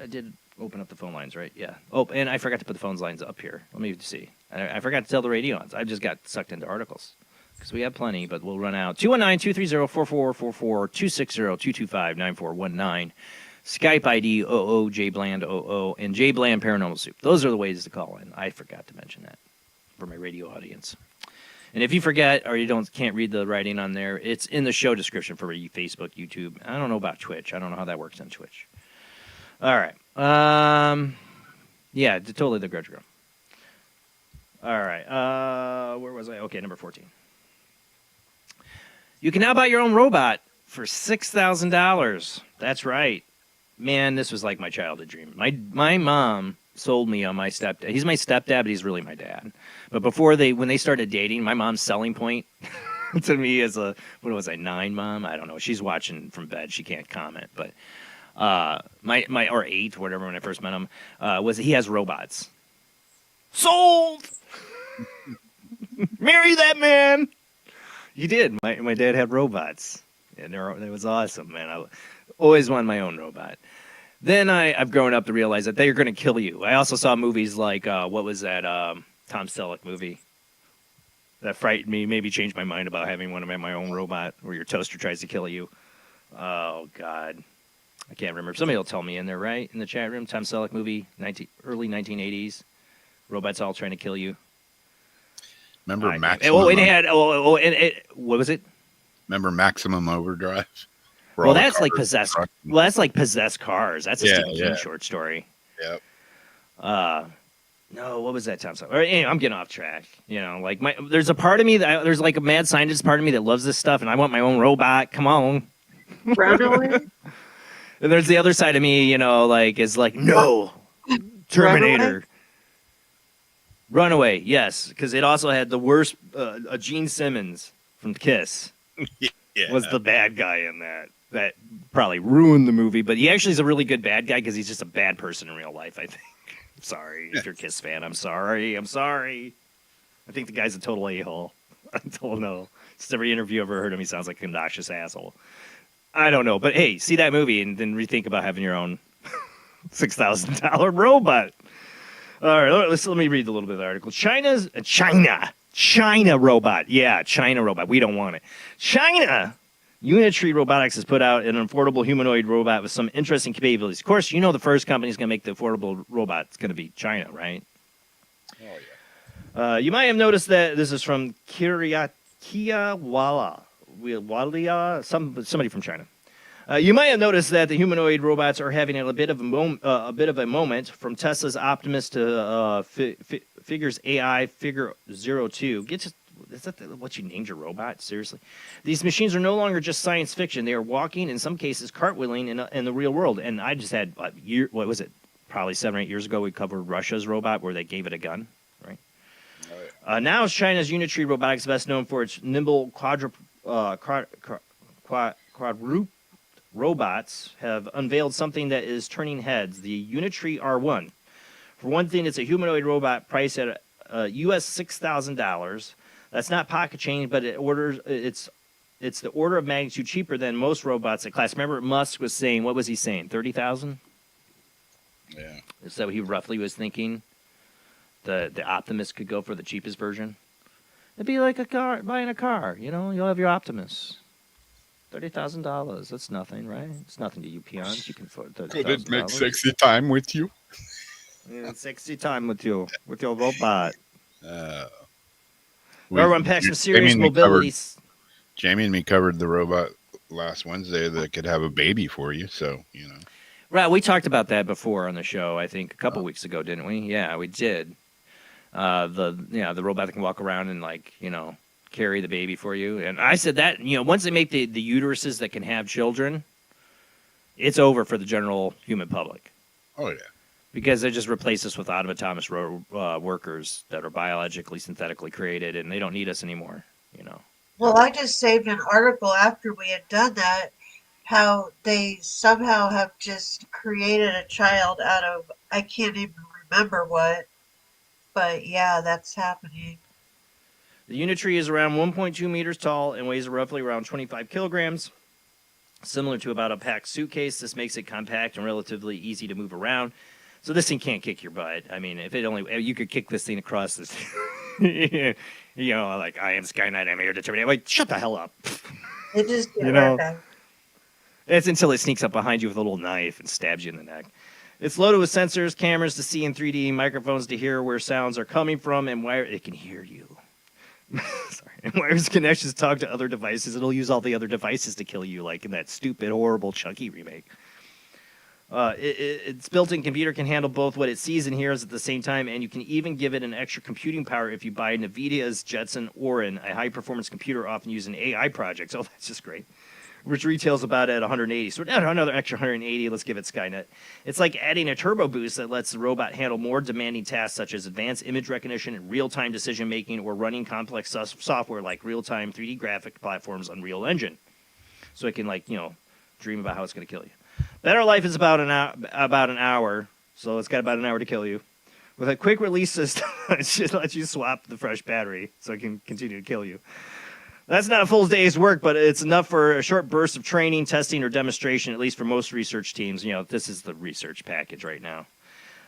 I did open up the phone lines, right? Yeah. Oh, and I forgot to put the phone lines up here. Let me see. I forgot to tell the radio on. I just got sucked into articles because we have plenty, but we'll run out. 219-230-4444, 260-225-9419. Skype ID oojblandoo and jblandparanormalsoup. Those are the ways to call in. I forgot to mention that for my radio audience. And if you forget or you can't read the writing on there, it's in the show description for Facebook, YouTube. I don't know about Twitch. I don't know how that works on Twitch. All right. Yeah, totally the Grudge Girl. All right. Where was I? Okay, number 14. You can now buy your own robot for $6,000. That's right. Man, this was like my childhood dream. My mom sold me on my stepdad. He's my stepdad, but he's really my dad. But when they started dating, my mom's selling point to me as a, 9 mom? I don't know. She's watching from bed. She can't comment. But my or 8, whatever, when I first met him, was he has robots. Sold! Marry that man! He did. My dad had robots. And it was awesome, man. I always wanted my own robot. Then I've grown up to realize that they're going to kill you. I also saw movies like, what was that Tom Selleck movie? That frightened me, maybe changed my mind about having my own robot where your toaster tries to kill you. Oh, God. I can't remember. Somebody will tell me in there, right? In the chat room, Tom Selleck movie, early 1980s. Robots all trying to kill you. Remember Maximum? What was it? Remember Maximum Overdrive? Well, that's like possessed. Well, that's like possessed cars. That's a Stephen King short story. Yep. No, what was that, Tom? Anyway, I'm getting off track. There's a part of me there's like a mad scientist part of me that loves this stuff, and I want my own robot. Come on. Runaway. And there's the other side of me, is like, no, Terminator. Runaway, yes, because it also had the worst. Gene Simmons from Kiss was the bad guy in that. That probably ruined the movie, but he actually is a really good bad guy because he's just a bad person in real life, I think. I'm sorry if you're a Kiss fan. I'm sorry. I think the guy's a total a-hole. I don't know. Just every interview I've ever heard him, he sounds like an obnoxious asshole. I don't know, but hey, see that movie and then rethink about having your own $6,000 robot. All right, let me read a little bit of the article. China robot. Yeah, China robot. We don't want it. China Unitree Robotics has put out an affordable humanoid robot with some interesting capabilities. Of course, the first company is going to make the affordable robot. It's going to be China, right? Oh, yeah. You might have noticed that this is from Walia, somebody from China. You might have noticed that the humanoid robots are having a bit of a moment from Tesla's Optimus to Figure's AI Figure 02. Is that what you named your robot? Seriously? These machines are no longer just science fiction. They are walking, in some cases, cartwheeling in the real world. And I just had, what was it? Probably 7 or 8 years ago, we covered Russia's robot where they gave it a gun, right? Oh, yeah. Now China's Unitree Robotics, best known for its nimble quadruped robots, have unveiled something that is turning heads, the Unitree R1. For one thing, it's a humanoid robot priced at US $6,000. That's not pocket change, but it's the order of magnitude cheaper than most robots at class. Remember, Musk was saying, what was he saying, 30,000? Yeah. Is that what he roughly was thinking? The Optimus could go for the cheapest version? It'd be like buying a car, you'll have your Optimus. $30,000, that's nothing, right? It's nothing to you peons. You can afford $30,000. Could it make sexy time with you? Yeah, sexy time with you, with your robot. Or unpack some serious mobility. Jamie and me covered the robot last Wednesday that could have a baby for you. So, Right. We talked about that before on the show, I think a couple weeks ago, didn't we? Yeah, we did. The robot that can walk around and carry the baby for you. And I said that, once they make the uteruses that can have children, it's over for the general human public. Oh, yeah. Because they just replace us with autonomous workers that are biologically, synthetically created, and they don't need us anymore, Well, I just saved an article after we had done that, how they somehow have just created a child out of, I can't even remember what, but yeah, that's happening. The unitree is around 1.2 meters tall and weighs roughly around 25 kilograms, similar to about a packed suitcase. This makes it compact and relatively easy to move around. So this thing can't kick your butt. I mean, you could kick this thing across this, like, I am Skynet, I'm here to terminate. Like, shut the hell up. It just, right back. It's until it sneaks up behind you with a little knife and stabs you in the neck. It's loaded with sensors, cameras to see in 3D, microphones to hear where sounds are coming from, and it can hear you. Sorry. And wireless connections talk to other devices. It'll use all the other devices to kill you, like in that stupid, horrible Chucky remake. Its built-in computer can handle both what it sees and hears at the same time, and you can even give it an extra computing power if you buy NVIDIA's Jetson Orin, a high-performance computer often used in AI projects. Oh, that's just great. Which retails about at 180. So another extra 180. Let's give it Skynet. It's like adding a turbo boost that lets the robot handle more demanding tasks such as advanced image recognition and real-time decision-making, or running complex software like real-time 3D graphic platforms on Unreal Engine. So it can, dream about how it's going to kill you. Better life is about an hour, so it's got about an hour to kill you. With a quick release system, it should let you swap the fresh battery so it can continue to kill you. That's not a full day's work, but it's enough for a short burst of training, testing, or demonstration, at least for most research teams. This is the research package right now.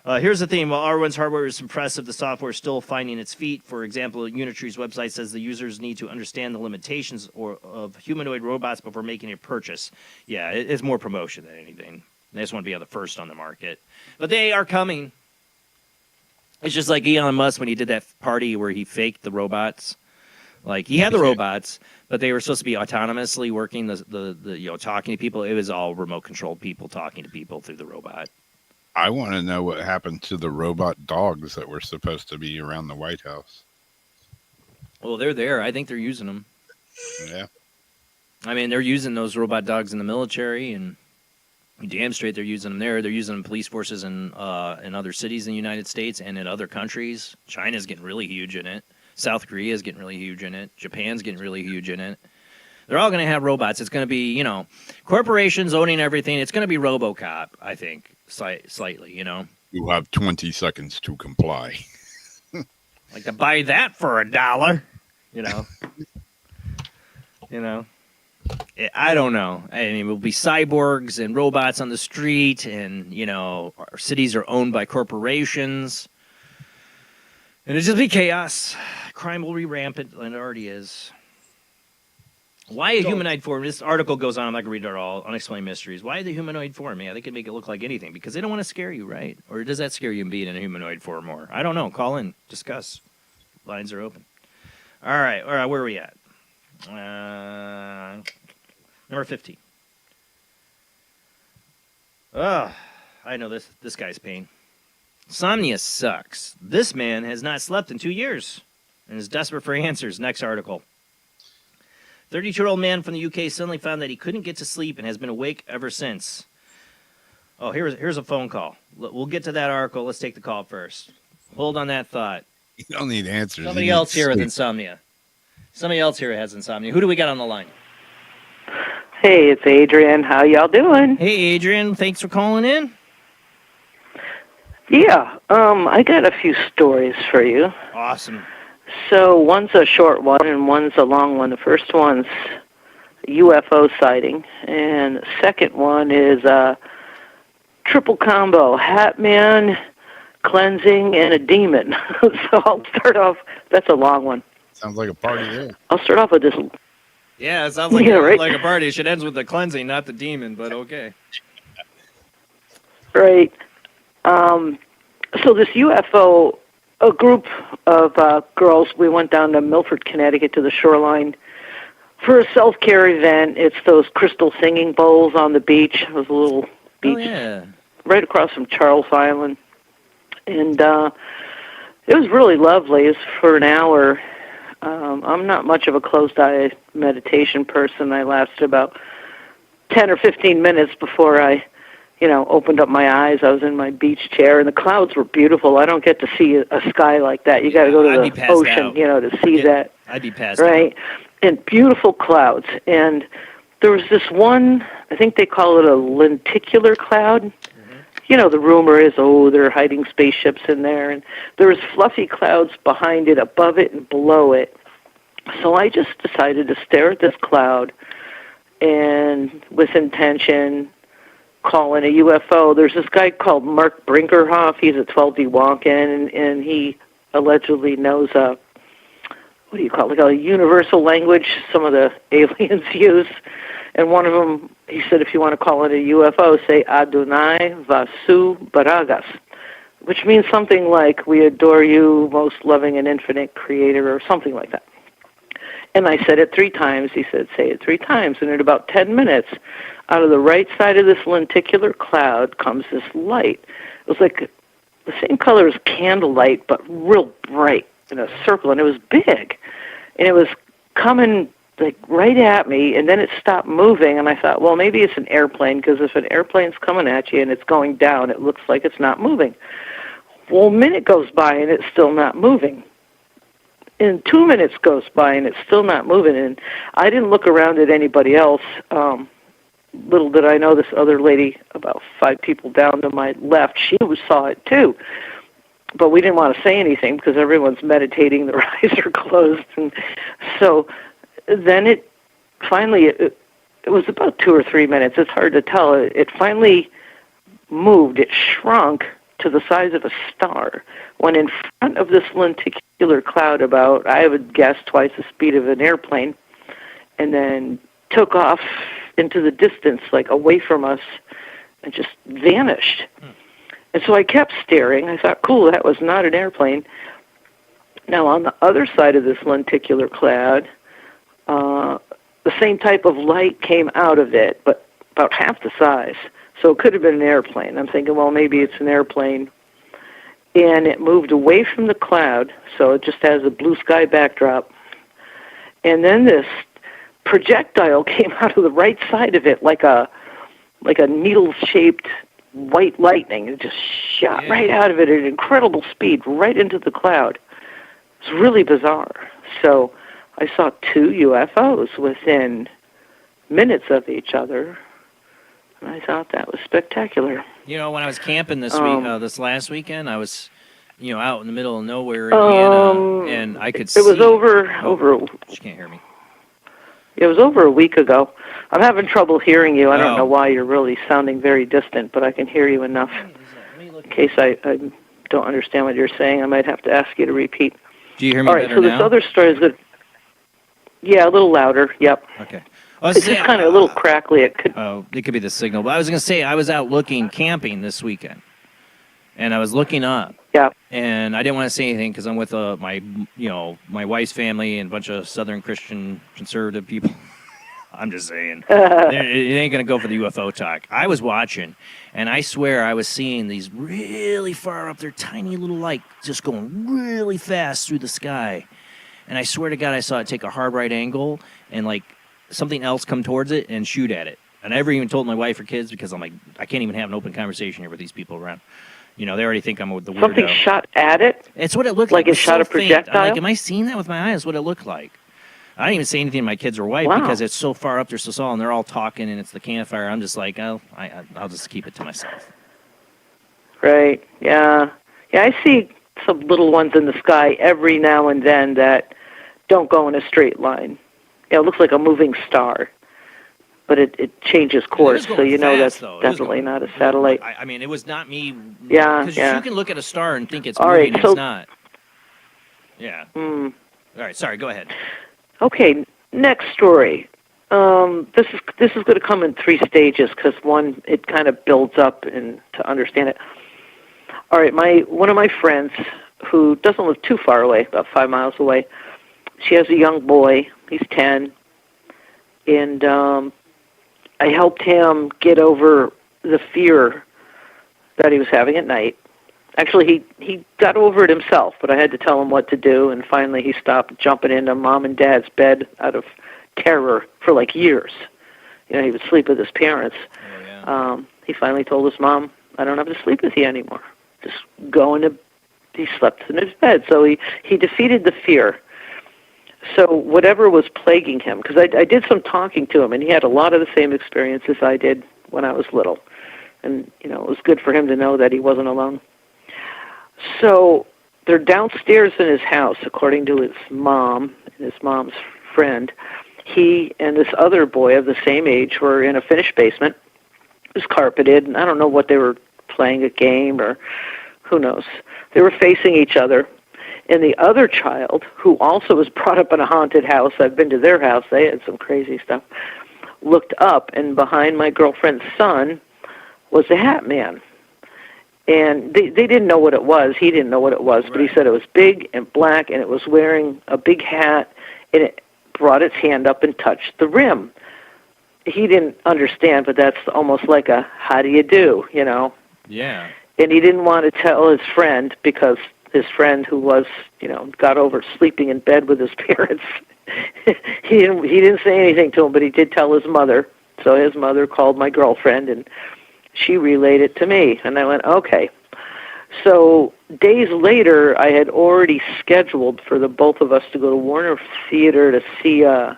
Here's the theme. While R1's hardware is impressive, the software is still finding its feet. For example, Unitree's website says the users need to understand the limitations of humanoid robots before making a purchase. Yeah, it's more promotion than anything. They just want to be on the first on the market. But they are coming. It's just like Elon Musk when he did that party where he faked the robots. Like, he had the robots, but they were supposed to be autonomously working, talking to people. It was all remote-controlled people talking to people through the robot. I want to know what happened to the robot dogs that were supposed to be around the White House. Well, they're there. I think they're using them. Yeah. I mean, they're using those robot dogs in the military, and damn straight they're using them there. They're using them in police forces in other cities in the United States and in other countries. China's getting really huge in it. South Korea's getting really huge in it. Japan's getting really huge in it. They're all going to have robots. It's going to be, corporations owning everything. It's going to be RoboCop, I think, slightly, You have 20 seconds to comply. Like to buy that for $1, I don't know. I mean, it will be cyborgs and robots on the street, and, our cities are owned by corporations. And it'll just be chaos. Crime will be rampant, and it already is. Why a humanoid form? This article goes on. I'm not going to read it all. Unexplained mysteries. Why the humanoid form? Yeah, they could make it look like anything because they don't want to scare you, right? Or does that scare you in being in a humanoid form more? I don't know. Call in. Discuss. Lines are open. All right. Where are we at? Number 15. I know this guy's pain. Insomnia sucks. This man has not slept in 2 years and is desperate for answers. Next article. 32-year-old man from the UK suddenly found that he couldn't get to sleep and has been awake ever since. Oh, here's a phone call. We'll get to that article. Let's take the call first. Hold on that thought. You don't need answers. Somebody else here with insomnia. Somebody else here has insomnia. Who do we got on the line? Hey, it's Adrian. How y'all doing? Hey, Adrian. Thanks for calling in. Yeah, I got a few stories for you. Awesome. So one's a short one and one's a long one. The first one's UFO sighting, and the second one is a triple combo: Hat Man, cleansing, and a demon. So I'll start off. That's a long one. Sounds like a party there. I'll start off with this. Yeah, it sounds like like a party. It should end with the cleansing, not the demon, but okay. Right. So this UFO a group of girls. We went down to Milford, Connecticut, to the shoreline for a self-care event. It's those crystal singing bowls on the beach. It was a little beach right across from Charles Island. And it was really lovely. It was for an hour. I'm not much of a closed-eye meditation person. I lasted about 10 or 15 minutes before I, opened up my eyes. I was in my beach chair, and the clouds were beautiful. I don't get to see a sky like that. You got to go to the ocean, to see that. I'd be passed right? out. And beautiful clouds. And there was this one, I think they call it a lenticular cloud. The rumor is, they're hiding spaceships in there. And there was fluffy clouds behind it, above it, and below it. So I just decided to stare at this cloud and, with intention, call in a UFO. There's this guy called Mark Brinkerhoff. He's a 12D walk-in, and he allegedly knows a universal language some of the aliens use. And one of them, he said, if you want to call it a UFO, say Adonai Vasu Baragas, which means something like, we adore you, most loving and infinite creator, or something like that. And I said it 3 times. He said, say it 3 times. And in about 10 minutes, out of the right side of this lenticular cloud comes this light. It was like the same color as candlelight, but real bright in a circle. And it was big. And it was coming like right at me, and then it stopped moving. And I thought, well, maybe it's an airplane, because if an airplane's coming at you and it's going down, it looks like it's not moving. Well, a minute goes by, and it's still not moving. And 2 minutes goes by, and it's still not moving. And I didn't look around at anybody else. Little did I know, this other lady, about 5 people down to my left, she saw it too. But we didn't want to say anything because everyone's meditating, their eyes are closed. And so then it finally, it was about 2 or 3 minutes. It's hard to tell. It finally moved. It shrunk to the size of a star, when in front of this lenticular cloud, about, I would guess, twice the speed of an airplane, and then took off into the distance, like away from us, and just vanished. And so I kept staring. I thought, cool, that was not an airplane. Now, on the other side of this lenticular cloud, the same type of light came out of it, but about half the size. So it could have been an airplane. I'm thinking, well, maybe it's an airplane. And it moved away from the cloud, so it just has a blue sky backdrop. And then this projectile came out of the right side of it, like a needle-shaped white lightning. It just shot right out of it at incredible speed, right into the cloud. It was really bizarre. So I saw 2 UFOs within minutes of each other. And I thought that was spectacular. When I was camping this last weekend, I was, out in the middle of nowhere, Indiana, and I could see. It was over. She can't hear me. It was over a week ago. I'm having trouble hearing you. I don't know why. You're really sounding very distant, but I can hear you enough. In case I don't understand what you're saying, I might have to ask you to repeat. Do you hear me better now? All right, so this other story is good. Yeah, a little louder. Yep. Okay. It's just kind of a little crackly. It could be the signal. But I was going to say, I was out camping this weekend, and I was looking up. Yeah. And I didn't want to say anything because I'm with my wife's family and a bunch of Southern Christian conservative people. I'm just saying. It ain't going to go for the UFO talk. I was watching, and I swear I was seeing these really far up there, tiny little light just going really fast through the sky. And I swear to God, I saw it take a hard right angle and, something else come towards it and shoot at it. And I never even told my wife or kids because I'm like, I can't even have an open conversation here with these people around. They already think I'm the weirdo. Something shot at it? It's what it looked like. Like it shot a projectile? I'm like, am I seeing that with my eyes? What it looked like. I didn't even say anything to my kids or wife because it's so far up there, so small, and they're all talking, and it's the campfire. I'm just like, I'll just keep it to myself. Right. Yeah. Yeah, I see some little ones in the sky every now and then that don't go in a straight line. It looks like a moving star, but it changes course, so that's definitely not a satellite. I mean, it was not me. Yeah, because you can look at a star and think it's moving, and it's not. Yeah. All right, sorry, go ahead. Okay, next story. This is going to come in 3 stages because one, it kind of builds up and to understand it. All right, one of my friends who doesn't live too far away, about 5 miles away. She has a young boy. He's 10. And I helped him get over the fear that he was having at night. Actually, he got over it himself, but I had to tell him what to do, and finally he stopped jumping into Mom and Dad's bed out of terror for like years. You know, he would sleep with his parents. Oh, yeah. He finally told his mom, I don't have to sleep with you anymore. Just go into, he slept in his bed. So he defeated the fear. So whatever was plaguing him, because I did some talking to him, and he had a lot of the same experiences I did when I was little. And, you know, it was good for him to know that he wasn't alone. So they're downstairs in his house, according to his mom and his mom's friend. He and this other boy of the same age were in a finished basement. It was carpeted, and I don't know what they were playing, a game or who knows. They were facing each other. And the other child, who also was brought up in a haunted house, I've been to their house, they had some crazy stuff, looked up, and behind my girlfriend's son was a hat man. And they didn't know what it was. He didn't know what it was, but he said it was big and black, and it was wearing a big hat, and it brought its hand up and touched the rim. He didn't understand, but that's almost like a, how do you do, you know? Yeah. And he didn't want to tell his friend, because his friend, who was, you know, got over sleeping in bed with his parents, he didn't say anything to him, but he did tell his mother. So his mother called my girlfriend, and she relayed it to me, and I went, okay. So days later, I had already scheduled for the both of us to go to Warner Theater to see a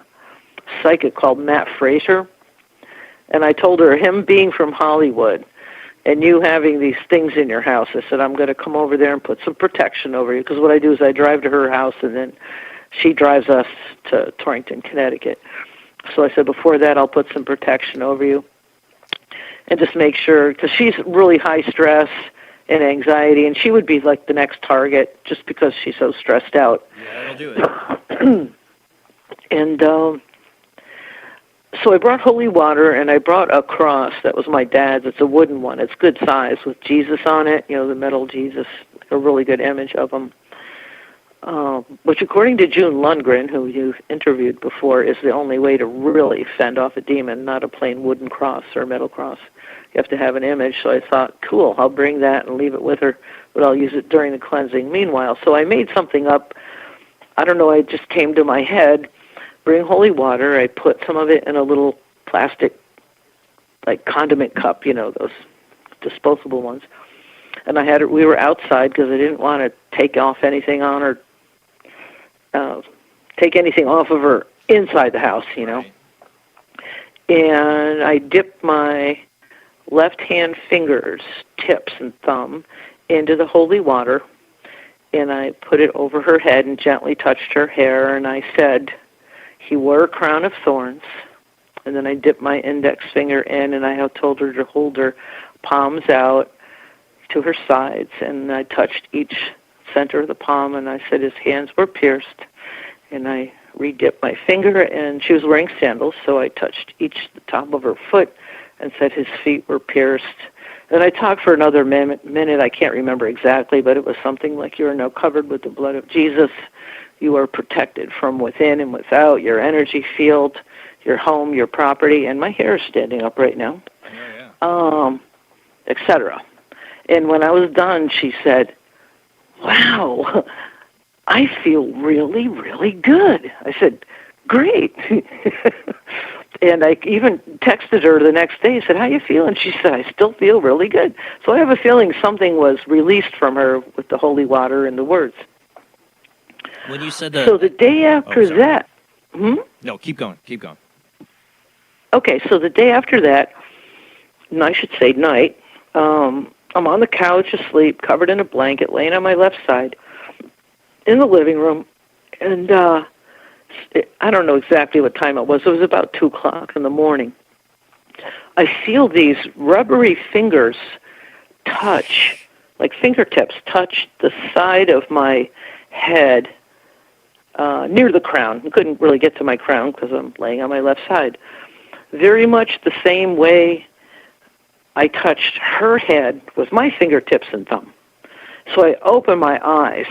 psychic called Matt Fraser. And I told her, him being from Hollywood and you having these things in your house, I said, I'm going to come over there and put some protection over you. Because what I do is I drive to her house, and then she drives us to Torrington, Connecticut. So I said, before that, I'll put some protection over you. And just make sure, because she's really high stress and anxiety, and she would be like the next target just because she's so stressed out. Yeah, that'll do it. And so I brought holy water, and I brought a cross that was my dad's. It's a wooden one. It's good size with Jesus on it, you know, the metal Jesus, a really good image of him. Which, according to June Lundgren, who you've interviewed before, is the only way to really fend off a demon, not a plain wooden cross or metal cross. You have to have an image. So I thought, cool, I'll bring that and leave it with her, but I'll use it during the cleansing meanwhile. So I made something up. I don't know, it just came to my head. Bring holy water. I put some of it in a little plastic, like, condiment cup, you know, those disposable ones. And I had it, we were outside because I didn't want to take off anything on her, take anything off of her inside the house, you know. And I dipped my left-hand fingers, tips and thumb, into the holy water, and I put it over her head and gently touched her hair, and I said, he wore a crown of thorns. And then I dipped my index finger in, and I told her to hold her palms out to her sides, and I touched each center of the palm, and I said his hands were pierced. And I re-dipped my finger, and she was wearing sandals, so I touched each the top of her foot and said his feet were pierced. And I talked for another minute. I can't remember exactly, but it was something like, you are now covered with the blood of Jesus. You are protected from within and without, your energy field, your home, your property. And my hair is standing up right now, etc. And when I was done, she said, wow, I feel really, really good. I said, great. And I even texted her the next day. I said, how you feeling? She said, I still feel really good. So I have a feeling something was released from her with the holy water and the words. When you said that... So the day after that... No, keep going. Okay, so the day after that, and I should say night, I'm on the couch asleep, covered in a blanket, laying on my left side in the living room, and I don't know exactly what time it was. It was about 2 o'clock in the morning. I feel these rubbery fingers touch, like fingertips, touch the side of my head near the crown. I couldn't really get to my crown because I'm laying on my left side. Very much the same way I touched her head with my fingertips and thumb. So I opened my eyes.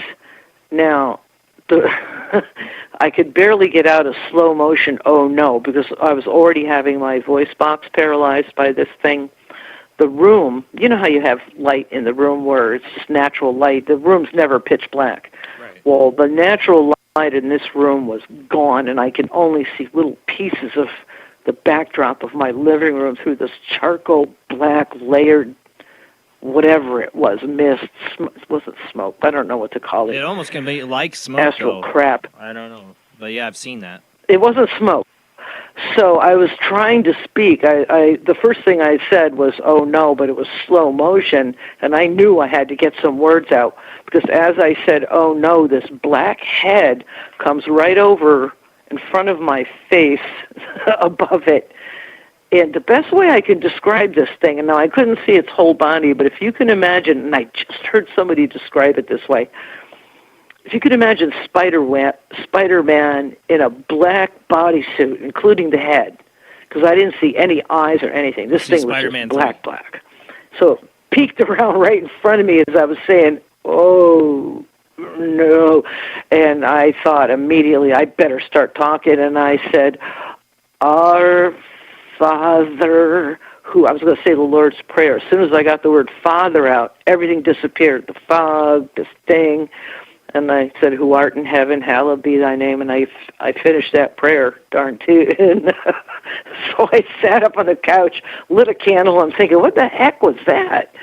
Now, I could barely get out of slow motion, oh no, because I was already having my voice box paralyzed by this thing. The room, you know how you have light in the room where it's just natural light. The room's never pitch black. Right. Well, the natural light in this room was gone, and I could only see little pieces of the backdrop of my living room through this charcoal black layered whatever it was, mist, wasn't smoke, I don't know what to call it. It almost can be like smoke, Astral though. crap. I don't know. But yeah, I've seen that. It wasn't smoke. So I was trying to speak. The first thing I said was, oh no, but it was slow motion, and I knew I had to get some words out, because as I said, oh no, this black head comes right over in front of my face above it. And the best way I can describe this thing, and now I couldn't see its whole body, but if you can imagine, and I just heard somebody describe it this way, if you could imagine Spider-Man in a black bodysuit, including the head, because I didn't see any eyes or anything. This thing was just black. So it peeked around right in front of me as I was saying, oh, no. And I thought immediately I better start talking, and I said, Our Father, who, I was going to say the Lord's Prayer. As soon as I got the word Father out, everything disappeared. The fog, this thing. And I said, who art in heaven, hallowed be thy name. And I finished that prayer, darn tootin'. So I sat up on the couch, lit a candle, and thinking, what the heck was that?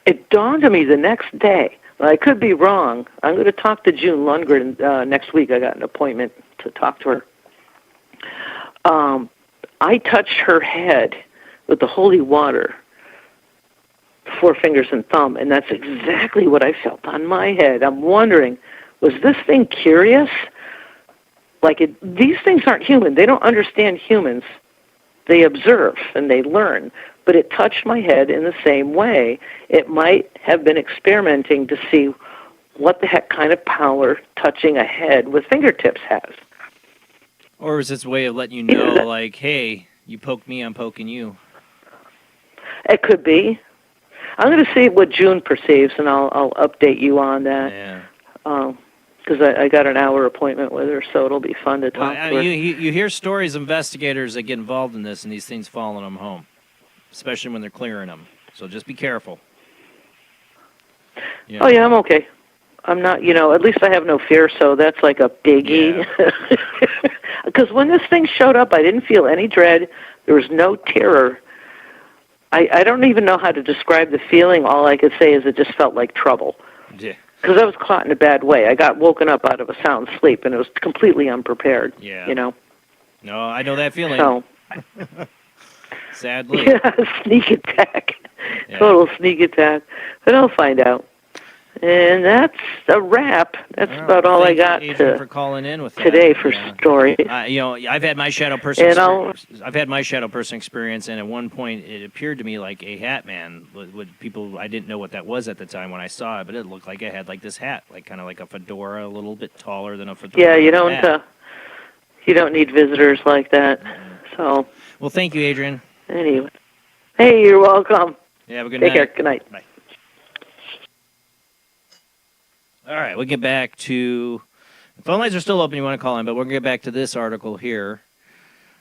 It dawned on me the next day. I could be wrong. I'm going to talk to June Lundgren next week. I got an appointment to talk to her. I touched her head with the holy water, 4 fingers and thumb, and that's exactly what I felt on my head. I'm wondering, was this thing curious? These things aren't human. They don't understand humans. They observe and they learn. But it touched my head in the same way. It might have been experimenting to see what the heck kind of power touching a head with fingertips has. Or is its way of letting you know, like, hey, you poked me, I'm poking you? It could be. I'm going to see what June perceives, and I'll update you on that. Yeah. Because I got an hour appointment with her, so it'll be fun to talk to her. You hear stories of investigators that get involved in this, and these things following them home, especially when they're clearing them. So just be careful. Oh, yeah, I'm okay. I'm not, at least I have no fear, so that's like a biggie. Because when this thing showed up, I didn't feel any dread. There was no terror. I don't even know how to describe the feeling. All I could say is it just felt like trouble. Yeah. Because I was caught in a bad way. I got woken up out of a sound sleep, and it was completely unprepared. Yeah. No, I know that feeling. So, sadly. Yeah, sneak attack. Yeah. Total sneak attack. But I'll find out. And that's a wrap. That's about all I got for calling in with today for stories. I've had my shadow person. I've had my shadow person experience, and at one point it appeared to me like a hat man. With people, I didn't know what that was at the time when I saw it, but it looked like it had like this hat, like kind of like a fedora, a little bit taller than a fedora. Yeah, you don't need visitors like that. So. Well, thank you, Adrian. Anyway, hey, you're welcome. Yeah, have a good night. Take care. Good night. Bye. All right, we'll get back to... The phone lines are still open. You want to call in, but we're going to get back to this article here.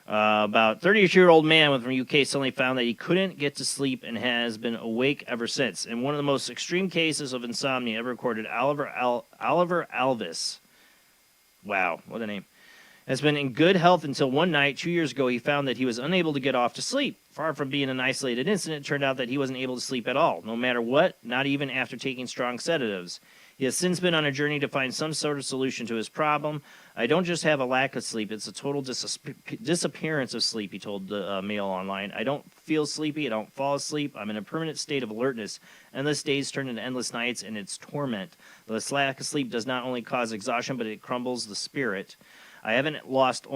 About 38-year-old man from UK suddenly found that he couldn't get to sleep and has been awake ever since. In one of the most extreme cases of insomnia ever recorded, Oliver Alvis, wow, what a name, has been in good health until one night 2 years ago he found that he was unable to get off to sleep. Far from being an isolated incident, it turned out that he wasn't able to sleep at all, no matter what, not even after taking strong sedatives. He has since been on a journey to find some sort of solution to his problem. I don't just have a lack of sleep, it's a total disappearance of sleep, he told the Mail Online. I don't feel sleepy, I don't fall asleep, I'm in a permanent state of alertness. Endless days turn into endless nights, and it's torment. This lack of sleep does not only cause exhaustion, but it crumbles the spirit. I have lost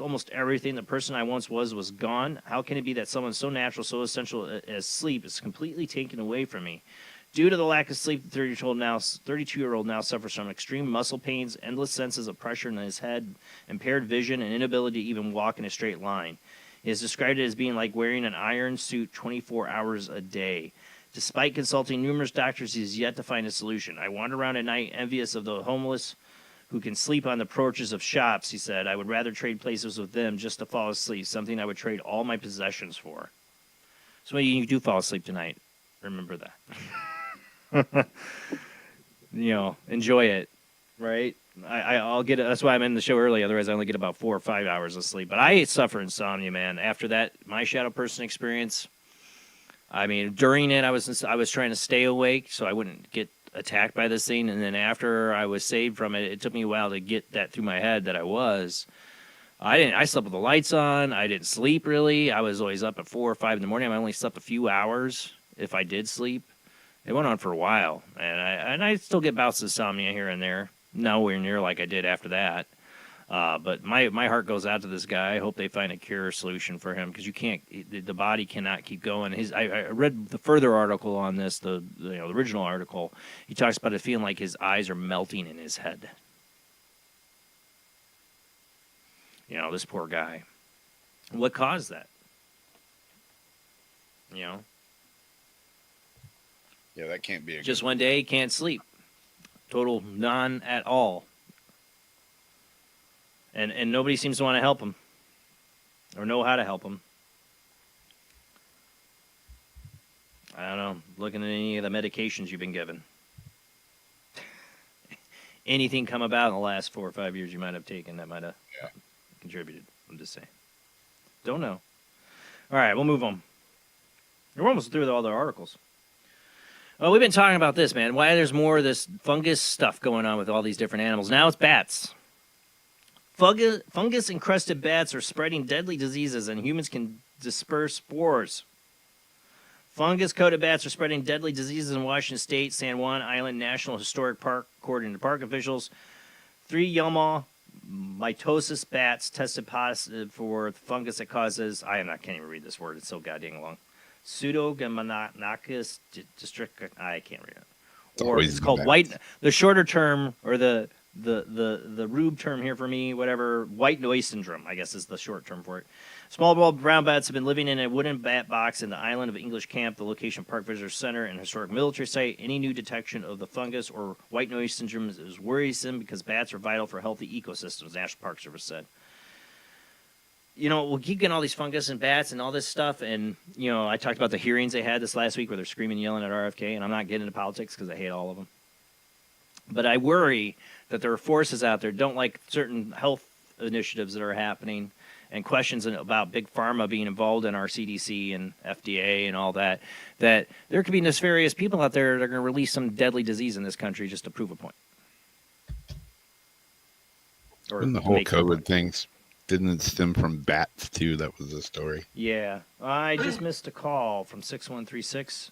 almost everything. The person I once was gone. How can it be that someone so natural, so essential as sleep is completely taken away from me? Due to the lack of sleep, the 32-year-old now suffers from extreme muscle pains, endless senses of pressure in his head, impaired vision, and inability to even walk in a straight line. He has described it as being like wearing an iron suit 24 hours a day. Despite consulting numerous doctors, he has yet to find a solution. I wander around at night envious of the homeless who can sleep on the porches of shops, he said. I would rather trade places with them just to fall asleep, something I would trade all my possessions for. So when you do fall asleep tonight, remember that. Enjoy it, right? I'll get it. That's why I'm in the show early. Otherwise, I only get about 4 or 5 hours of sleep. But I suffer insomnia, man. After that, my shadow person experience, I mean, during it, I was trying to stay awake so I wouldn't get attacked by this thing, and then after I was saved from it, it took me a while to get that through my head that I slept with the lights on. I didn't sleep really. I was always up at 4 or 5 in the morning. I only slept a few hours if I did sleep. It went on for a while, and I still get bouts of insomnia here and there. Nowhere near like I did after that. But my heart goes out to this guy. I hope they find a cure or solution for him, because the body cannot keep going. I read the further article on this, the original article. He talks about it feeling like his eyes are melting in his head. This poor guy. What caused that? Yeah, that can't be just one day, can't sleep. Total none at all. And nobody seems to want to help him or know how to help him. I don't know. Looking at any of the medications you've been given. Anything come about in the last 4 or 5 years you might have taken that might have contributed. I'm just saying. Don't know. All right, we'll move on. We're almost through all the articles. Well, we've been talking about this, man. Why there's more of this fungus stuff going on with all these different animals. Now it's bats. Fungus-encrusted bats are spreading deadly diseases, and humans can disperse spores. Fungus-coated bats are spreading deadly diseases in Washington State, San Juan Island National Historic Park, according to park officials. 3 Yelma mitosis bats tested positive for the fungus that causes, can't even read this word, it's so goddamn long. Pseudomonas district, I can't read it. Or it's called the shorter term, or the rube term here for me, whatever, white noise syndrome, I guess is the short term for it. Small-balled brown bats have been living in a wooden bat box in the island of English Camp, the location Park Visitor Center and historic military site. Any new detection of the fungus or white noise syndrome is worrisome because bats are vital for healthy ecosystems, National Park Service said. We'll keep getting all these fungus and bats and all this stuff, and, I talked about the hearings they had this last week where they're screaming and yelling at RFK, and I'm not getting into politics because I hate all of them. But I worry that there are forces out there don't like certain health initiatives that are happening and questions about big pharma being involved in our CDC and FDA and all that, that there could be nefarious people out there that are going to release some deadly disease in this country just to prove a point. And the whole COVID things, didn't it stem from bats too? That was the story. Yeah. I just missed a call from 6136.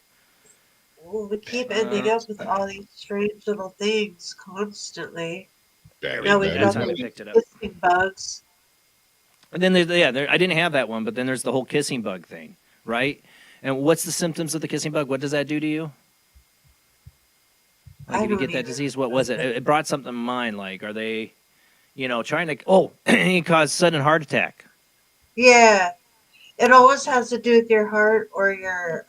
Well, we keep ending up with all these strange little things constantly. Now we've got the kissing bugs. And then I didn't have that one, but then there's the whole kissing bug thing, right? And what's the symptoms of the kissing bug? What does that do to you? Like if you get that disease, what was it? It brought something to mind. Like, are they, trying to? It caused sudden heart attack. Yeah, it always has to do with your heart or your.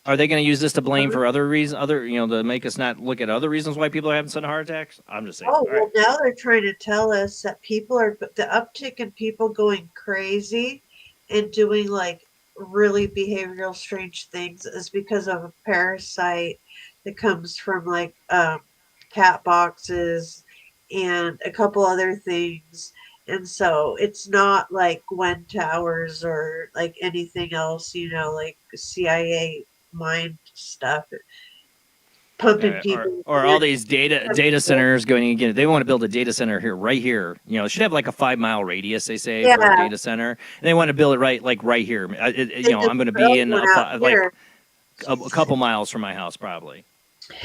Are they going to use this to blame for other reasons? To make us not look at other reasons why people are having sudden heart attacks? I'm just saying. Oh, well, now they're trying to tell us that the uptick in people going crazy and doing like really behavioral strange things is because of a parasite that comes from like cat boxes and a couple other things. And so it's not like Gwen Towers or like anything else, like CIA mind stuff, pumping people, or all these data centers going again. They want to build a data center right here. It should have like a 5-mile radius. They say for a data center, and they want to build it right here. I'm going to be in a couple miles from my house probably.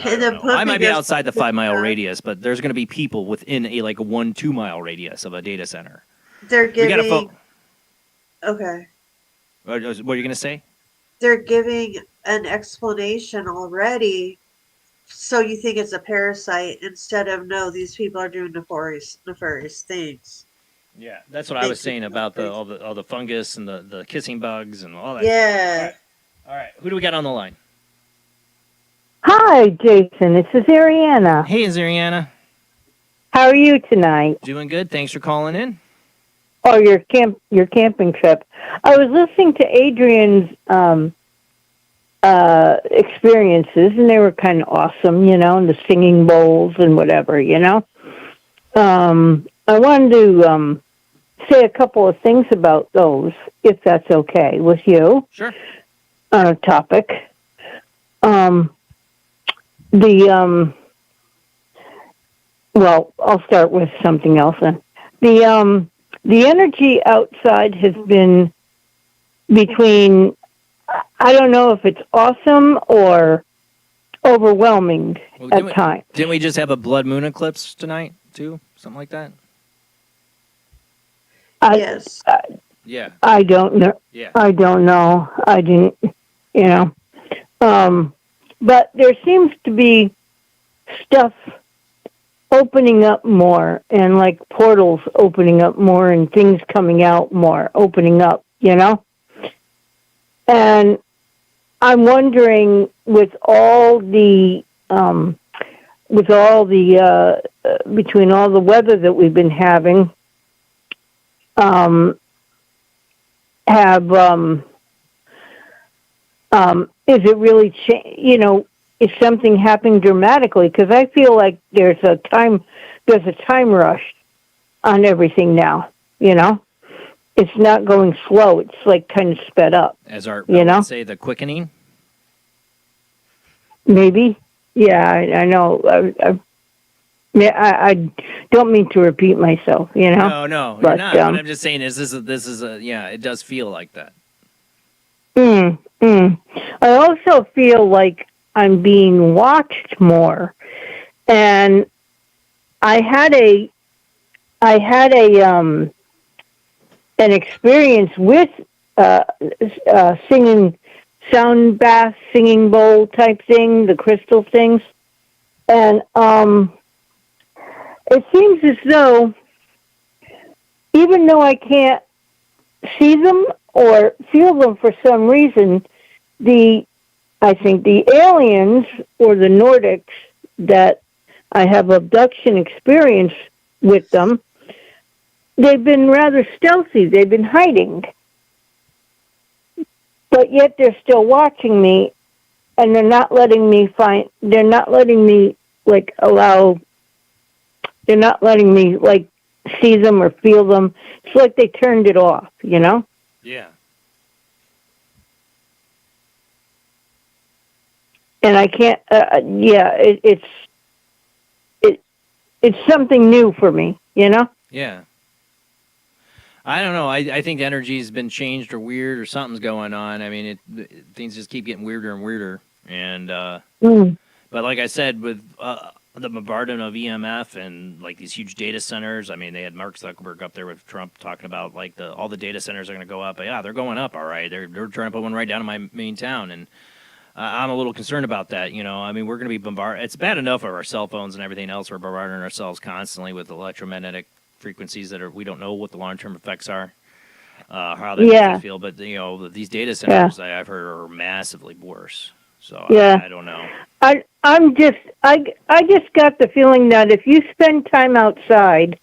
I might be outside the 5-mile radius, but there's going to be people within a 1-2 mile radius of a data center. They're giving. Okay. What are you going to say? They're giving an explanation already, so you think it's a parasite instead of no, these people are doing nefarious things. Yeah, that's what I was saying about all the fungus and the kissing bugs and all that. Yeah. All right. Who do we got on the line? Hi, Jason. This is Ariana. Hey, it's Ariana. How are you tonight? Doing good. Thanks for calling in. Oh, your camping trip. I was listening to Adrian's experiences, and they were kind of awesome, you know, and the singing bowls and whatever, you know. I wanted to say a couple of things about those, if that's okay with you. Sure. On a topic. Well, I'll start with something else then. The energy outside has been between, I don't know if it's awesome or overwhelming at times. Didn't we just have a blood moon eclipse tonight, too? Something like that? Yes. Yeah. I don't know. Yeah. I don't know. I didn't, you know. But there seems to be stuff opening up more, and like portals opening up more, and things coming out more, opening up, you know? And I'm wondering, with all the between all the weather that we've been having, is it really you know, is something happening dramatically? Because I feel like there's a time rush on everything now, you know? It's not going slow. It's like kind of sped up. As our, you know? say, the quickening? Maybe. Yeah, I know. I don't mean to repeat myself, you know? No, but, you're not. But I'm just saying, this is a, yeah, it does feel like that. I also feel like I'm being watched more, and I had an experience with singing, sound bath, singing bowl type thing, the crystal things, and it seems as though, even though I can't see them or feel them for some reason, I think the aliens or the Nordics that I have abduction experience with them, they've been rather stealthy. They've been hiding. But yet they're still watching me, and they're not letting me see them or feel them. It's like they turned it off, you know? Yeah. And I can't. It's something new for me, you know. Yeah. I don't know. I think the energy's been changed or weird or something's going on. I mean, things just keep getting weirder and weirder. And but like I said, with the bombardment of EMF and like these huge data centers. I mean, they had Mark Zuckerberg up there with Trump talking about like all the data centers are going to go up. But yeah, they're going up. All right, they're trying to put one right down in my main town, and I'm a little concerned about that. You know, I mean, we're going to be bombarded. It's bad enough of our cell phones and everything else. We're bombarding ourselves constantly with electromagnetic frequencies that we don't know what the long-term effects are, how they makes us feel. But you know, these data centers I've heard are massively worse. So I don't know. I just got the feeling that if you spend time outside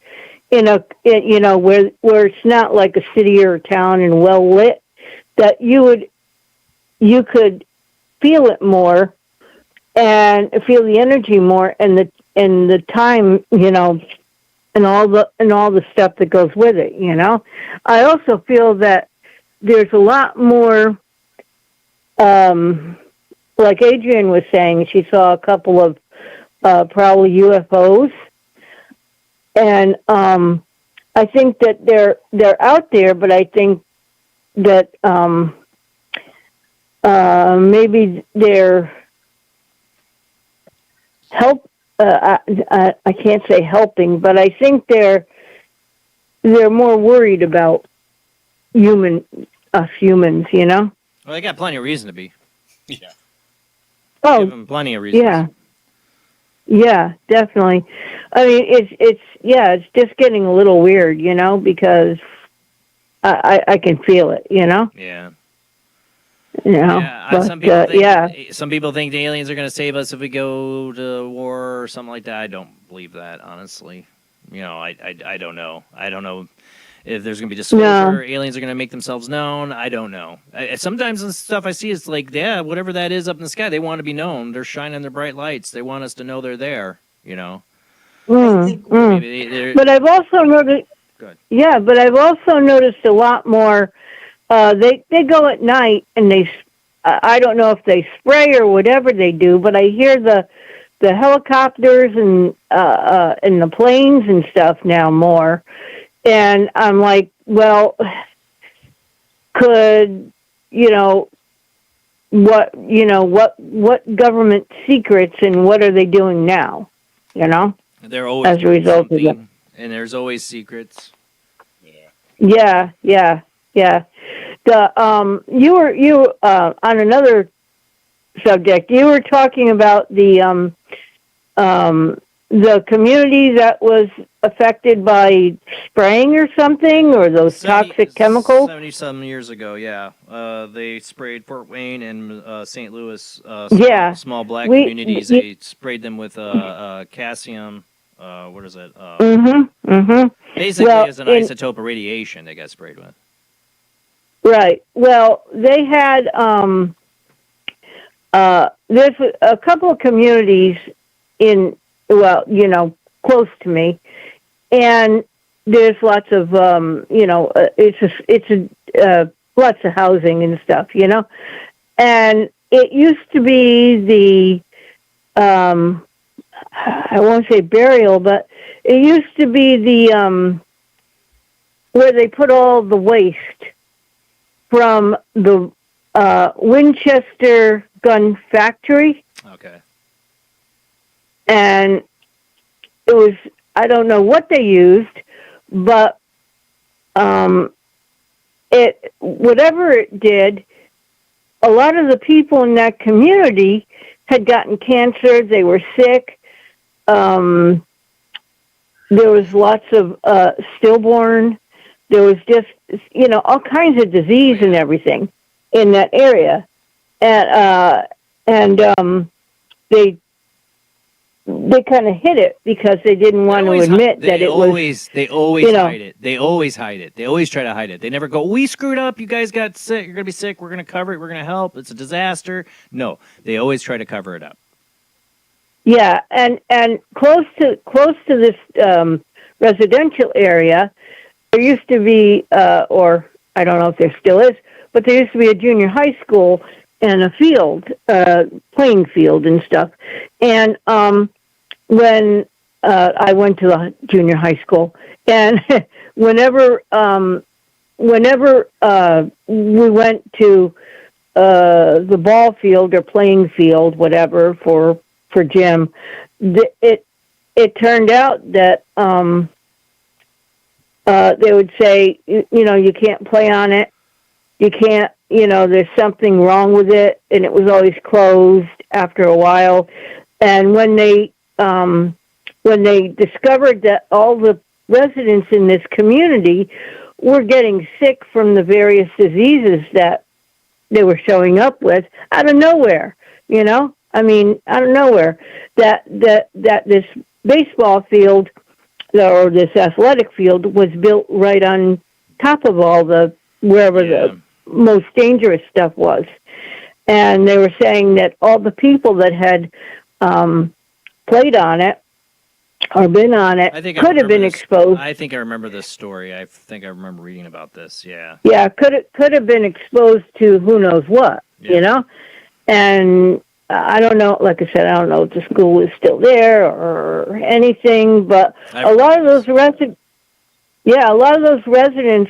where it's not like a city or a town and well lit, that you could feel it more and feel the energy more and the time, you know, and all the stuff that goes with it, you know. I also feel that there's a lot more like Adrian was saying, she saw a couple of probably UFOs, and I think that they're out there, but I think that maybe they're I can't say helping, but I think they're more worried about us humans, you know. Well, they got plenty of reason to be. Yeah. Oh, give them plenty of reasons. Yeah, definitely. I mean, it's just getting a little weird, you know, because I can feel it, you know. Yeah. You know, Yeah, but, some people think yeah. some people think the aliens are going to save us if we go to war or something like that. I don't believe that, honestly. You know, I don't know. I don't know if there's going to be disclosure. Aliens are going to make themselves known. I don't know. Sometimes the stuff I see is like, yeah, whatever that is up in the sky, they want to be known. They're shining their bright lights. They want us to know they're there. You know. Maybe But I've also noticed. Good. Yeah, but I've also noticed a lot more. They go at night and I don't know if they spray or whatever they do, but I hear the helicopters and the planes and stuff now more, and I'm like, well, could what government secrets and what are they doing now? You know, they're always as a result of that. And there's always secrets. Yeah. The you were on another subject. You were talking about the community that was affected by spraying or something, or those toxic chemicals. 70-some years ago, yeah. They sprayed Fort Wayne and St. Louis, small black communities. They sprayed them with calcium. What is it? Basically, as an isotope of radiation, they got sprayed with. Right. Well, they had there's a couple of communities close to me, and there's lots of lots of housing and stuff, and it used to be the I won't say burial, but it used to be the where they put all the waste from the Winchester gun factory. Okay. And it was, I don't know what they used, but whatever it did, a lot of the people in that community had gotten cancer. They were sick. There was lots of stillborn. There was just, all kinds of disease and everything in that area. And they kind of hid it because they didn't want to admit that it was. They always hide it. They always hide it. They always try to hide it. They never go, we screwed up. You guys got sick. You're going to be sick. We're going to cover it. We're going to help. It's a disaster. No, they always try to cover it up. Yeah, and close to this residential area, there used to be, or I don't know if there still is, but there used to be a junior high school and a field, playing field and stuff. And when I went to the junior high school, and whenever we went to the ball field or playing field, whatever, for gym, it turned out that they would say, you can't play on it. You can't, there's something wrong with it, and it was always closed after a while. And when they discovered that all the residents in this community were getting sick from the various diseases that they were showing up with out of nowhere, out of nowhere, that this baseball field or this athletic field was built right on top of all wherever the most dangerous stuff was. And they were saying that all the people that had played on it or been on it could have been exposed. I think I remember this story. I think I remember reading about this. Yeah. Yeah, could have been exposed to who knows what, And I don't know, like I said, I don't know if the school is still there or anything, but a lot of those residents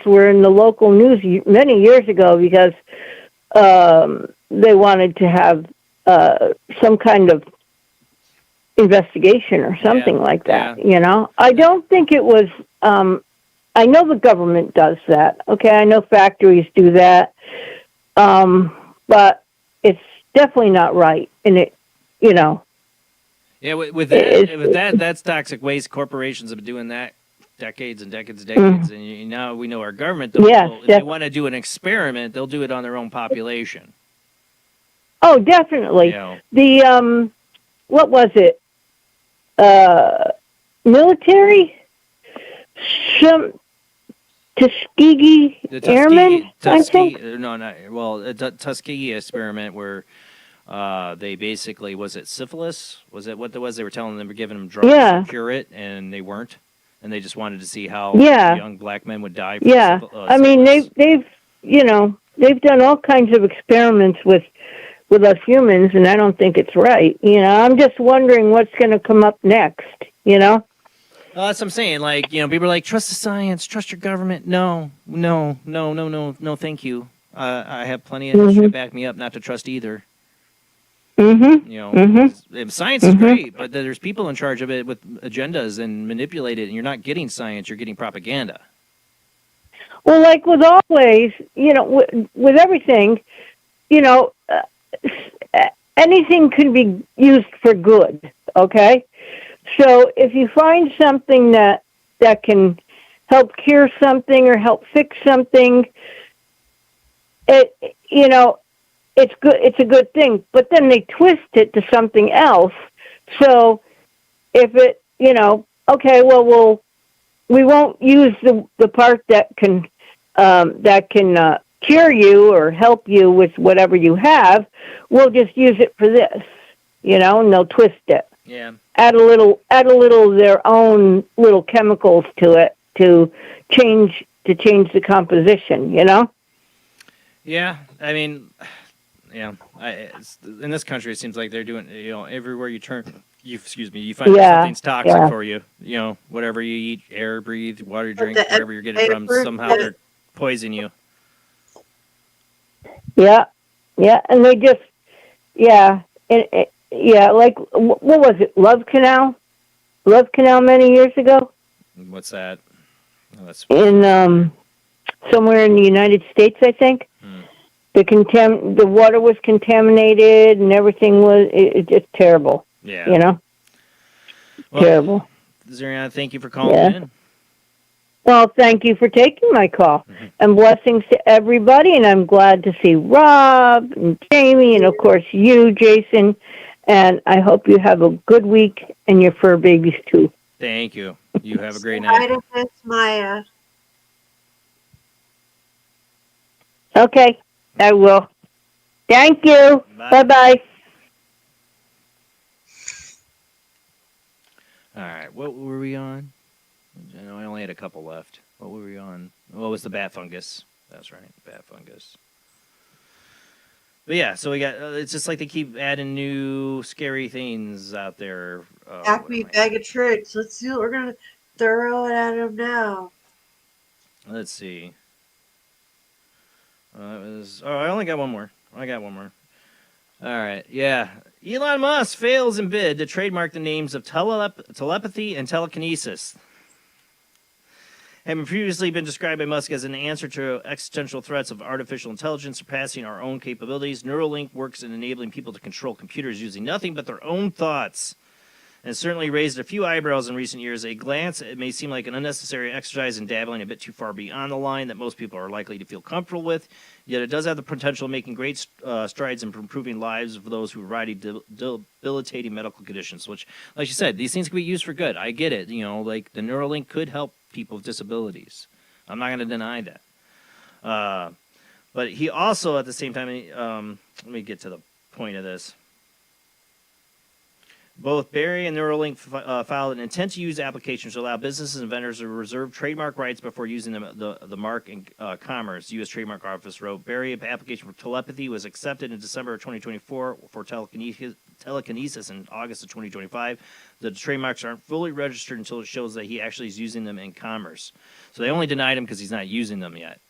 were in the local news many years ago because they wanted to have some kind of investigation or something like that, I don't think it was, I know the government does that, okay? I know factories do that, but it's definitely not right, and it. Yeah, with that, that's toxic waste. Corporations have been doing that decades and decades and decades, and now we know our government. If they want to do an experiment, they'll do it on their own population. Oh, definitely. You know. The what was it? Military? Some Tuskegee Airmen, I think. No, not well. The Tuskegee experiment where they basically, was it syphilis? Was it what it was? They were telling them, they were giving them drugs Yeah. to cure it, and they weren't, and they just wanted to see how Yeah. young black men would die. From Yeah, I mean syphilis. they've done all kinds of experiments with us humans, and I don't think it's right. I'm just wondering what's going to come up next. Well, that's what I'm saying. Like, people are like, trust the science, trust your government. No, thank you. I have plenty of history to back me up not to trust either. Mm-hmm. Science is great, but there's people in charge of it with agendas and manipulate it, and you're not getting science, you're getting propaganda. Well, like with always, with everything, anything can be used for good. Okay, so if you find something that can help cure something or help fix something, it's good. It's a good thing. But then they twist it to something else. So if it, okay, well, we won't use the part that can cure you or help you with whatever you have. We'll just use it for this, and they'll twist it. Yeah. Add a little of their own little chemicals to it to change the composition. Yeah, I mean, yeah. In this country, it seems like they're doing. Everywhere you turn, you find something's toxic for you. Whatever you eat, air, breathe, water you drink, wherever you're getting it from, somehow they're poisoning you. Yeah, and they just, like, what was it, Love Canal many years ago? What's that? Oh, that's in somewhere in the United States, I think. The water was contaminated and everything was it's terrible. Yeah. Well, terrible. Zariana, thank you for calling in. Well, thank you for taking my call. And blessings to everybody. And I'm glad to see Rob and Jamie and, of course, you, Jason. And I hope you have a good week and your fur babies, too. Thank you. You have a great Hi night. to Miss Maya. Okay, I will. Thank you. Bye-bye. All right, what were we on? I know I only had a couple left. What were we on? What was the bat fungus? That's right, bat fungus. But yeah, so we got, it's just like they keep adding new scary things out there. Acme bag of tricks. Let's see what we're going to throw it at him now. Let's see. I only got one more. All right, yeah. Elon Musk fails in bid to trademark the names of telepathy and telekinesis. Having previously been described by Musk as an answer to existential threats of artificial intelligence surpassing our own capabilities, Neuralink works in enabling people to control computers using nothing but their own thoughts, and certainly raised a few eyebrows in recent years. At a glance, it may seem like an unnecessary exercise and dabbling a bit too far beyond the line that most people are likely to feel comfortable with, yet it does have the potential of making great strides in improving lives of those who are riding debilitating medical conditions, which, like you said, these things can be used for good. I get it. Like the Neuralink could help people with disabilities. I'm not going to deny that. But he also, at the same time, let me get to the point of this. Both Barry and Neuralink filed an intent-to-use application to allow businesses and vendors to reserve trademark rights before using the mark in commerce. U.S. Trademark Office wrote, Barry application for telepathy was accepted in December of 2024 for telekinesis in August of 2025. The trademarks aren't fully registered until it shows that he actually is using them in commerce. So they only denied him because he's not using them yet.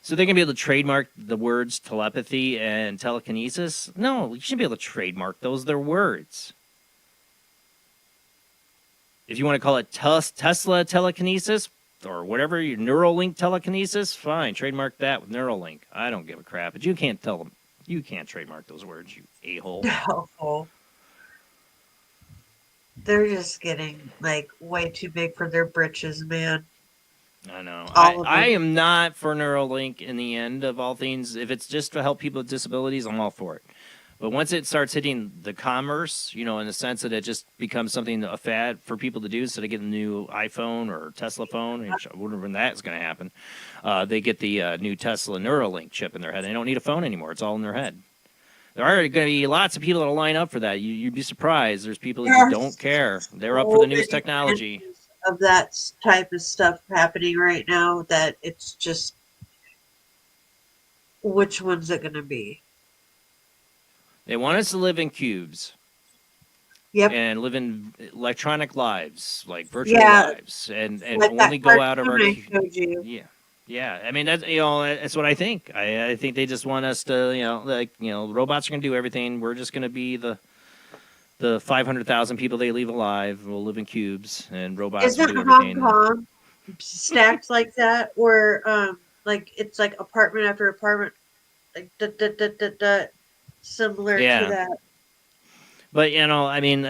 So they're going to be able to trademark the words telepathy and telekinesis? No, you shouldn't be able to trademark those. They're words. If you want to call it Tesla telekinesis or whatever, your Neuralink telekinesis, fine, trademark that with Neuralink. I don't give a crap, but you can't tell them. You can't trademark those words, you a-hole. No. They're just getting, like, way too big for their britches, man. I know. All of I them. am not for Neuralink in the end of all things. If it's just to help people with disabilities, I'm all for it. But once it starts hitting the commerce, in the sense that it just becomes something, a fad for people to do instead of getting a new iPhone or Tesla phone, which I wonder when that's going to happen, they get the new Tesla Neuralink chip in their head. They don't need a phone anymore. It's all in their head. There are going to be lots of people that will line up for that. You'd be surprised. There's people that don't care. They're up for the newest technology. Of that type of stuff happening right now that it's just, which one's it going to be? They want us to live in cubes. Yep. And live in electronic lives, like virtual Yeah. lives, and Like only that go out of our. cartoon I showed you. Yeah. I mean, that's what I think. I think they just want us to, robots are going to do everything. We're just going to be the 500,000 people they leave alive. We'll live in cubes, and robots will Isn't do Hong everything. Kong stacked like that, where like it's like apartment after apartment, like similar Yeah. to that? But I mean,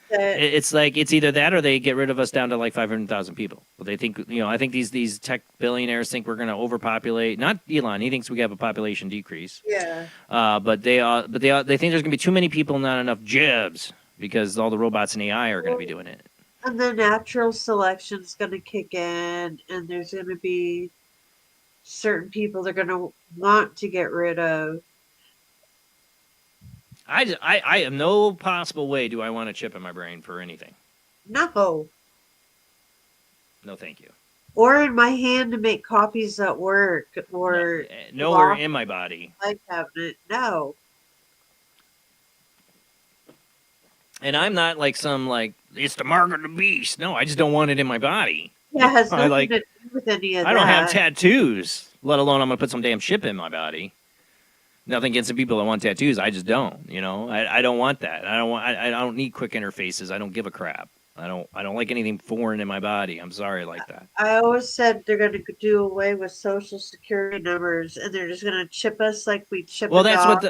it's like it's either that or they get rid of us down to like 500,000 people. But they think, I think these tech billionaires think we're going to overpopulate. Not Elon; he thinks we have a population decrease. Yeah. But they think there's going to be too many people, not enough jobs, because all the robots and AI are going to be doing it. And the natural selection's going to kick in, and there's going to be certain people they're going to want to get rid of. I have no possible way do I want a chip in my brain for anything. No. No, thank you. Or in my hand to make copies at work, or Nowhere in my body. my cabinet. No. And I'm not like it's the mark of the beast. No, I just don't want it in my body. Yeah, it has I nothing to do with any of that. I don't have tattoos, let alone I'm going to put some damn chip in my body. Nothing against the people that want tattoos. I just don't. I don't want that. I don't need quick interfaces. I don't give a crap. I don't like anything foreign in my body. I'm sorry like that. I always said they're going to do away with social security numbers, and they're just going to chip us like we chip a dog.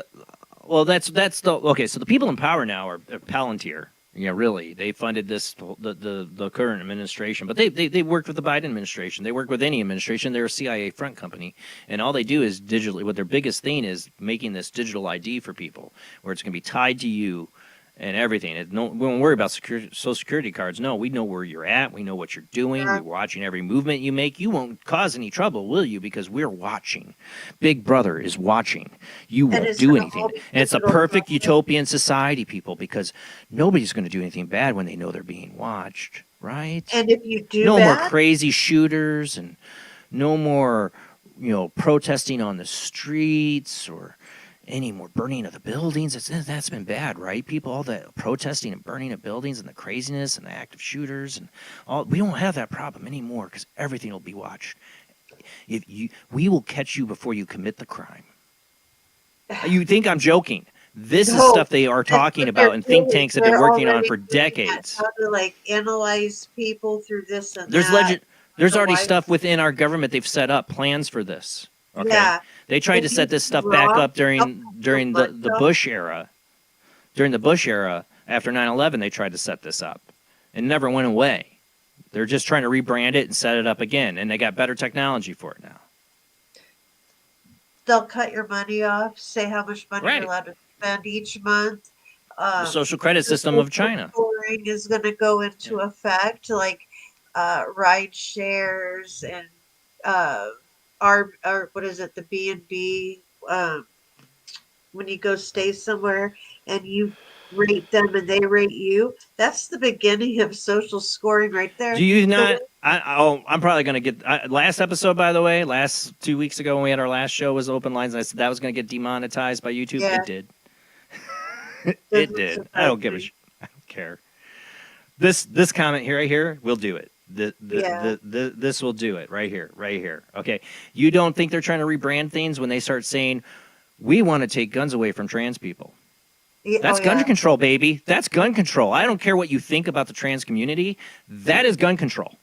That's the okay. So the people in power now are Palantir. Really, they funded this the current administration, but they worked with the Biden administration. They work with any administration. They're a CIA front company, and all they do is digitally. What their biggest thing is making this digital ID for people, where it's going to be tied to you and everything. We don't worry about social security cards. No, we know where you're at. We know what you're doing. We're watching every movement you make. You won't cause any trouble, will you? Because we're watching. Big Brother is watching. You won't do anything. And it's a perfect utopian society, people, because nobody's going to do anything bad when they know they're being watched, right? And if you do no bad, more crazy shooters and no more, protesting on the streets or any more burning of the buildings. That's been bad, right? People, all the protesting and burning of buildings and the craziness and the active shooters and all. We won't have that problem anymore because everything will be watched. We will catch you before you commit the crime. You think I'm joking? This is stuff they are talking about in think tanks that they're working on for decades. How to analyze people through this and There's that. There's already stuff within our government they've set up plans for this. Okay. Yeah. They tried to set this stuff back up during the Bush era. During the Bush era, after 9/11, they tried to set this up. It never went away. They're just trying to rebrand it and set it up again, and they got better technology for it now. They'll cut your money off, say how much money you're allowed to spend each month. The social credit system of China. Scoring is going to go into effect, like ride shares and what is it, the B&B, when you go stay somewhere and you rate them and they rate you. That's the beginning of social scoring right there. Do you not? I'm probably going to get last episode, by the way, 2 weeks ago when we had our last show was Open Lines. And I said that was going to get demonetized by YouTube. Yeah. It did. It did. I don't give a shit. I don't care. This comment here, right here, will do it. This will do it right here. Okay. You don't think they're trying to rebrand things when they start saying, we want to take guns away from trans people? That's gun control, baby. That's gun control. I don't care what you think about the trans community. That is gun control.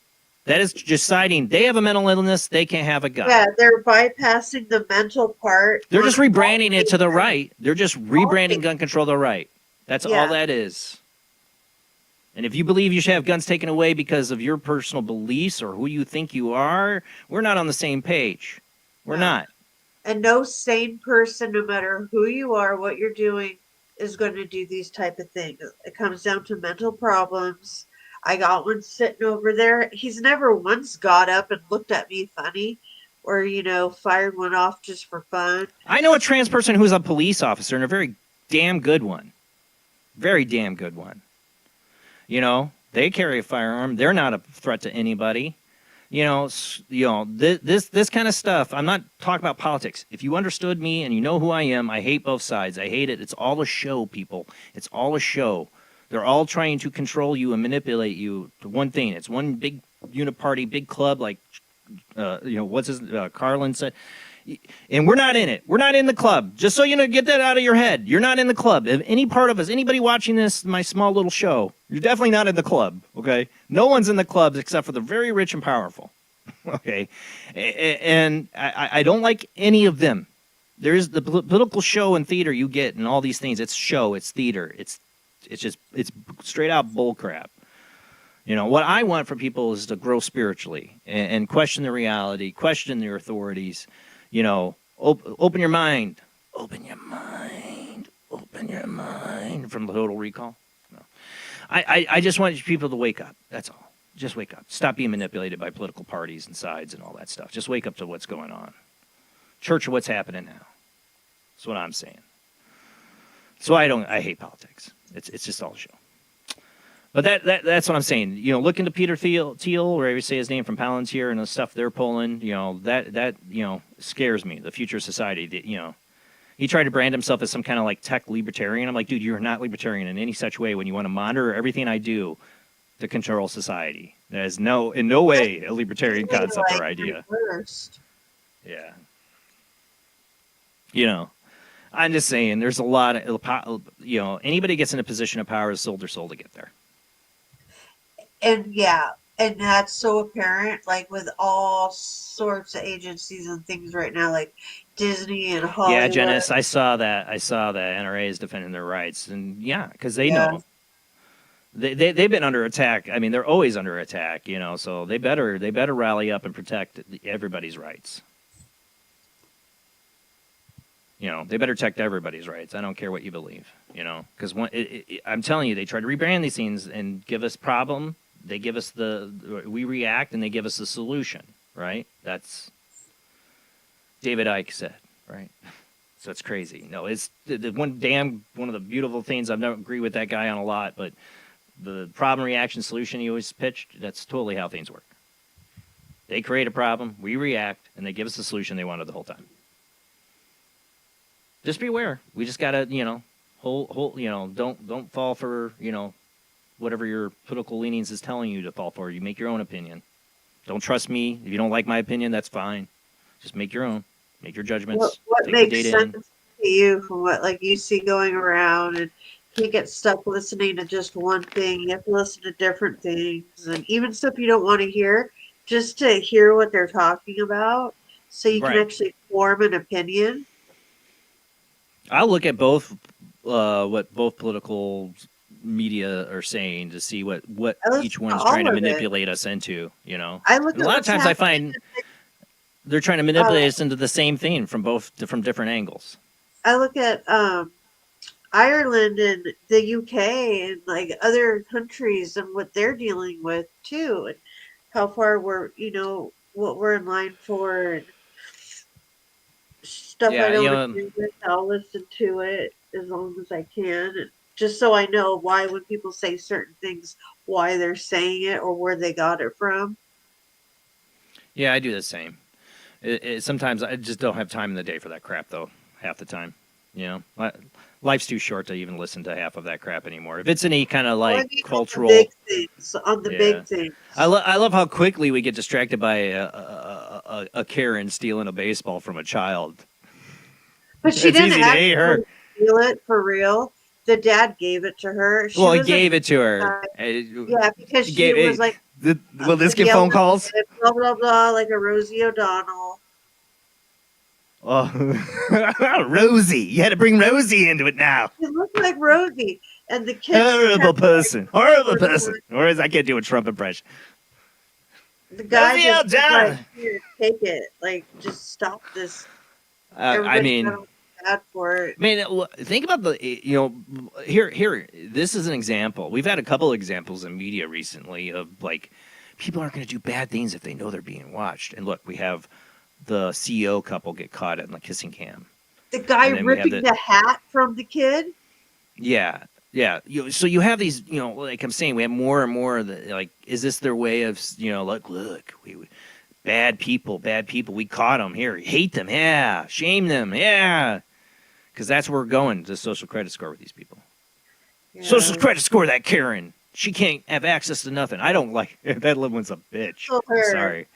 That is deciding they have a mental illness, they can't have a gun. Yeah, they're bypassing the mental part. They're just rebranding it to the right. They're just rebranding gun control to the right. That's all that is. And if you believe you should have guns taken away because of your personal beliefs or who you think you are, we're not on the same page. We're not. And no sane person, no matter who you are, what you're doing, is going to do these type of things. It comes down to mental problems. I got one sitting over there. He's never once got up and looked at me funny or, fired one off just for fun. I know a trans person who's a police officer, and a very damn good one. Very damn good one. They carry a firearm. They're not a threat to anybody. This kind of stuff. I'm not talking about politics. If you understood me and you know who I am, I hate both sides. I hate it. It's all a show, people. It's all a show. They're all trying to control you and manipulate you to one thing. It's one big uniparty, big club, like, Carlin said. And we're not in it. We're not in the club. Just so you know, get that out of your head. You're not in the club. If any part of us, anybody watching this, my small little show, you're definitely not in the club, okay? No one's in the clubs except for the very rich and powerful, okay? And I don't like any of them. There's the political show and theater you get and all these things. It's show. It's theater. It's straight out bull crap. What I want for people is to grow spiritually and question the reality, question their authorities. Open your mind. Open your mind. Open your mind. From the Total Recall. No. I just want people to wake up. That's all. Just wake up. Stop being manipulated by political parties and sides and all that stuff. Just wake up to what's going on. Church of what's happening now. That's what I'm saying. So I hate politics. It's just all a show. But that's what I'm saying. Look into Peter Thiel, or whatever you say his name, from Palantir and the stuff they're pulling. That scares me. The future of society. He tried to brand himself as some kind of like tech libertarian. I'm like, dude, you're not libertarian in any such way when you want to monitor everything I do to control society. That is in no way a libertarian concept or idea. Yeah. I'm just saying there's a lot of, anybody gets in a position of power has sold their soul to get there. And and that's so apparent, like with all sorts of agencies and things right now, like Disney and Hollywood. Yeah, Janice, I saw that. NRA is defending their rights, and because they know they've been under attack. I mean, they're always under attack, So they better rally up and protect everybody's rights. They better protect everybody's rights. I don't care what you believe, because I'm telling you, they try to rebrand these things and give us problem. They give us we react, and they give us the solution, right? That's David Icke said, right? So it's crazy. No, it's one of the beautiful things. I've never agreed with that guy on a lot, but the problem, reaction, solution he always pitched, that's totally how things work. They create a problem, we react, and they give us the solution they wanted the whole time. Just be aware. We just gotta, don't fall for, whatever your political leanings is telling you to fall for. You make your own opinion. Don't trust me. If you don't like my opinion, that's fine. Just make your own. Make your judgments. What makes sense to you from what you see going around, and you get stuck listening to just one thing. You have to listen to different things, and even stuff you don't want to hear, just to hear what they're talking about, so you can actually form an opinion. I'll look at both what both political media are saying to see what each one's trying to manipulate us into. A lot of times I find they're trying to manipulate us into the same thing from different angles. I look at Ireland and the UK and other countries and what they're dealing with too, and how far we're what we're in line for. And stuff I don't agree with, I'll listen to it as long as I can, and just so I know why when people say certain things, why they're saying it or where they got it from. Yeah, I do the same. Sometimes I just don't have time in the day for that crap, though, half the time. Life's too short to even listen to half of that crap anymore. If it's any kind of cultural... On the big things. I love how quickly we get distracted by a Karen stealing a baseball from a child. But she didn't actually steal it for real. The dad gave it to her. He gave it to her. Yeah, because she was like... Will this get phone calls? Blah, blah, blah, like a Rosie O'Donnell. Oh, Rosie. You had to bring Rosie into it now. She looked like Rosie. And the kids horrible person. Horrible person. Or I can't do a Trump impression. The guy Feel just down. like, here, take it. Like, just stop this. I Everybody's mean, got bad for it. I mean, think about here. This is an example. We've had a couple examples in media recently of like people aren't going to do bad things if they know they're being watched. And look, we have the CEO couple get caught in the kissing cam. The guy And then we have ripping the hat from the kid. Yeah. So you have these, like I'm saying, we have more and more of the, like, is this their way of, look, we bad people. We caught them here. Hate them. Yeah. Shame them. Yeah. Because that's where we're going, the social credit score with these people. Yeah. Social credit score, that Karen. She can't have access to nothing. I don't like that little one's a bitch. Sorry.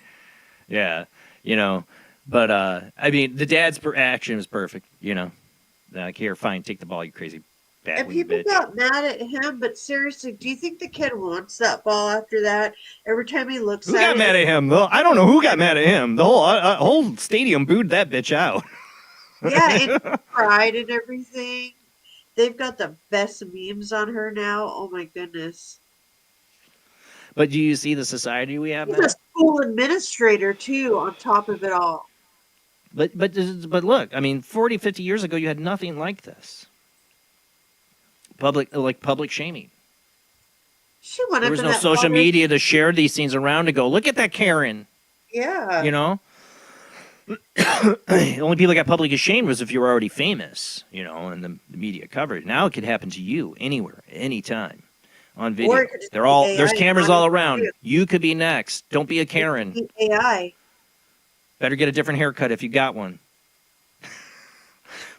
Yeah. But, I mean, the dad's action was perfect, Like, here, fine, take the ball, you crazy bad And people bitch. got mad at him, but seriously, do you think the kid wants that ball after that? Every time he looks Who at got it. mad at him? Though I don't know who got mad at him. The whole stadium booed that bitch out. Yeah, and cried and everything. They've got the best memes on her now. Oh my goodness. But do you see the society we have He's now? a school administrator too, on top of it all. But look, I mean, 40, 50 years ago, you had nothing like this. Public shaming. She went There up was in no that social water- media to share these things around to go, look at that Karen. Yeah. The only people that got publicly shamed was if you were already famous, and the media covered. Now it could happen to you anywhere, anytime, on video. Or it could just be There's AI cameras all monitoring around. you. You could be next. Don't be a Karen. It could be AI. Better get a different haircut if you got one.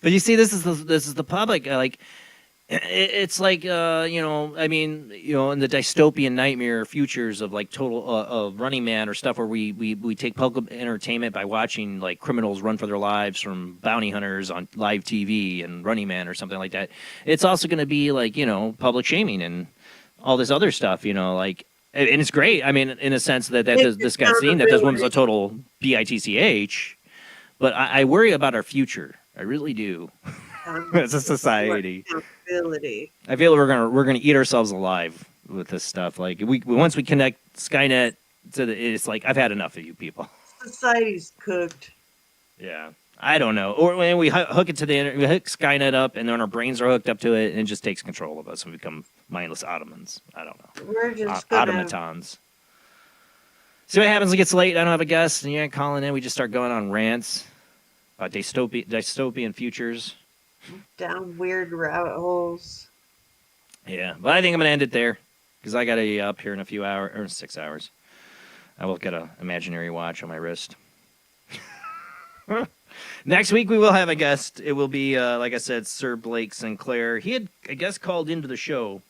But you see, this is the public. It's like I mean, in the dystopian nightmare futures of like total of Running Man or stuff where we take public entertainment by watching like criminals run for their lives from bounty hunters on live TV and Running Man or something like that. It's also going to be like public shaming and all this other stuff. And it's great. I mean, in a sense that this got seen that this woman's a total bitch. But I worry about our future. I really do. As a society, I feel we're gonna eat ourselves alive with this stuff. Like once we connect Skynet to it's like I've had enough of you people. Society's cooked. Yeah, I don't know. Or when we hook it to the internet, we hook Skynet up, and then our brains are hooked up to it, and it just takes control of us, and we become mindless Ottomans. I don't know. We're just gonna... automatons. See what happens when it gets late. I don't have a guest, and you ain't calling in. We just start going on rants about dystopian futures. Down weird rabbit holes. Yeah, but I think I'm going to end it there because I got to be up here in a few hours, or 6 hours. I will get an imaginary watch on my wrist. Next week, we will have a guest. It will be, like I said, Sir Blake Sinclair. He had, I guess, called into the show,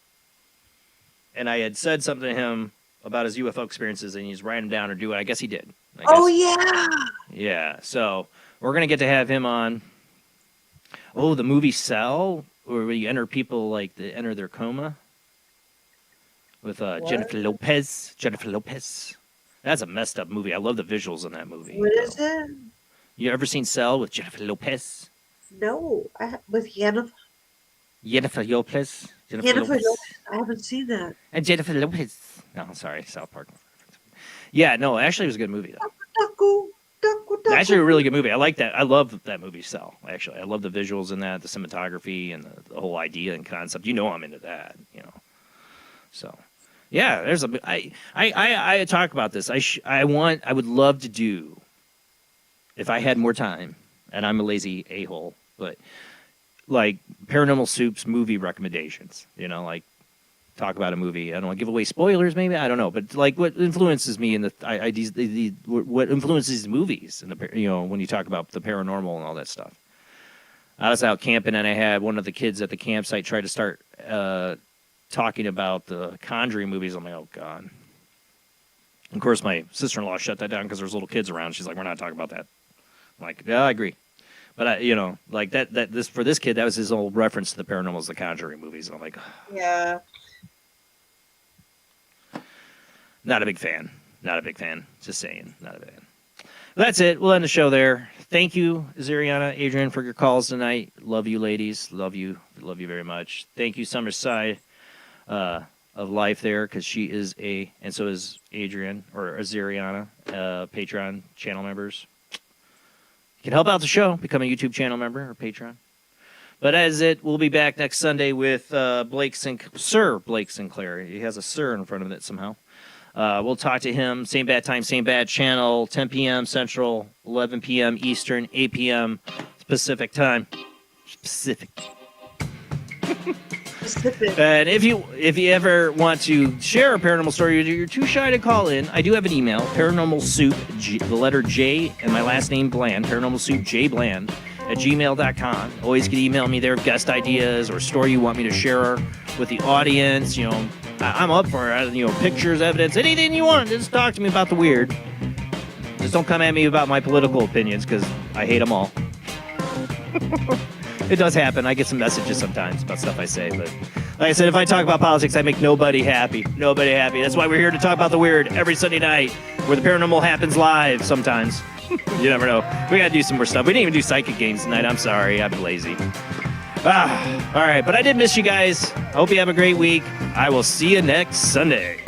and I had said something to him about his UFO experiences, and he's writing them down or do it. I guess he did. Oh, yeah! Yeah, so we're going to get to have him on. Oh, the movie Cell, where you enter people like they enter their coma with Jennifer Lopez. That's a messed up movie. I love the visuals in that movie. What is it? You ever seen Cell with Jennifer Lopez? No, with Jennifer. Jennifer Lopez. I haven't seen that. And Jennifer Lopez. No, sorry, South Park. Yeah, no, actually, it was a good movie though. Actually, a really good movie. I like that. I love that movie, Cell. Actually, I love the visuals in that, the cinematography, and the whole idea and concept. I'm into that. So, yeah. There's I talk about this. I would love to do if I had more time, and I'm a lazy a-hole, but like Paranormal Soup's movie recommendations. Like talk about a movie. I don't want to give away spoilers, maybe. I don't know, but like what influences me in the what influences movies and when you talk about the paranormal and all that stuff. I was out camping and I had one of the kids at the campsite try to start talking about the Conjuring movies. I'm like, oh god. Of course, my sister-in-law shut that down because there's little kids around. She's like, we're not talking about that. I'm like, yeah, I agree. But like this for this kid, that was his old reference to the paranormals, the Conjuring movies. I'm like, yeah. Not a big fan. Just saying, not a fan. That's it. We'll end the show there. Thank you, Ziriana, Adrian, for your calls tonight. Love you, ladies. Love you. Love you very much. Thank you, Summerside of Life there, because she is and so is Adrian, or Azeriana, Patreon channel members. You can help out the show, become a YouTube channel member or Patreon. But as we'll be back next Sunday with Sir Blake Sinclair. He has a Sir in front of it somehow. We'll talk to him. Same bad time, same bad channel. 10 p.m. Central, 11 p.m. Eastern, 8 p.m. Pacific time. Pacific. And if you ever want to share a paranormal story, you're too shy to call in, I do have an email, paranormalsoup, the letter J, and my last name, Bland, paranormalsoup, jbland, @gmail.com. Always can email me there, guest ideas or story you want me to share with the audience. You know, I'm up for it. You know, pictures, evidence, anything you want. Just talk to me about the weird. Just don't come at me about my political opinions, because I hate them all. It does happen. I get some messages sometimes about stuff I say, but like I said, if I talk about politics, I make nobody happy. Nobody happy. That's why we're here to talk about the weird every Sunday night, where the paranormal happens live sometimes. You never know. We gotta do some more stuff. We didn't even do psychic games tonight. I'm sorry. I've been lazy. All right. But I did miss you guys. I hope you have a great week. I will see you next Sunday.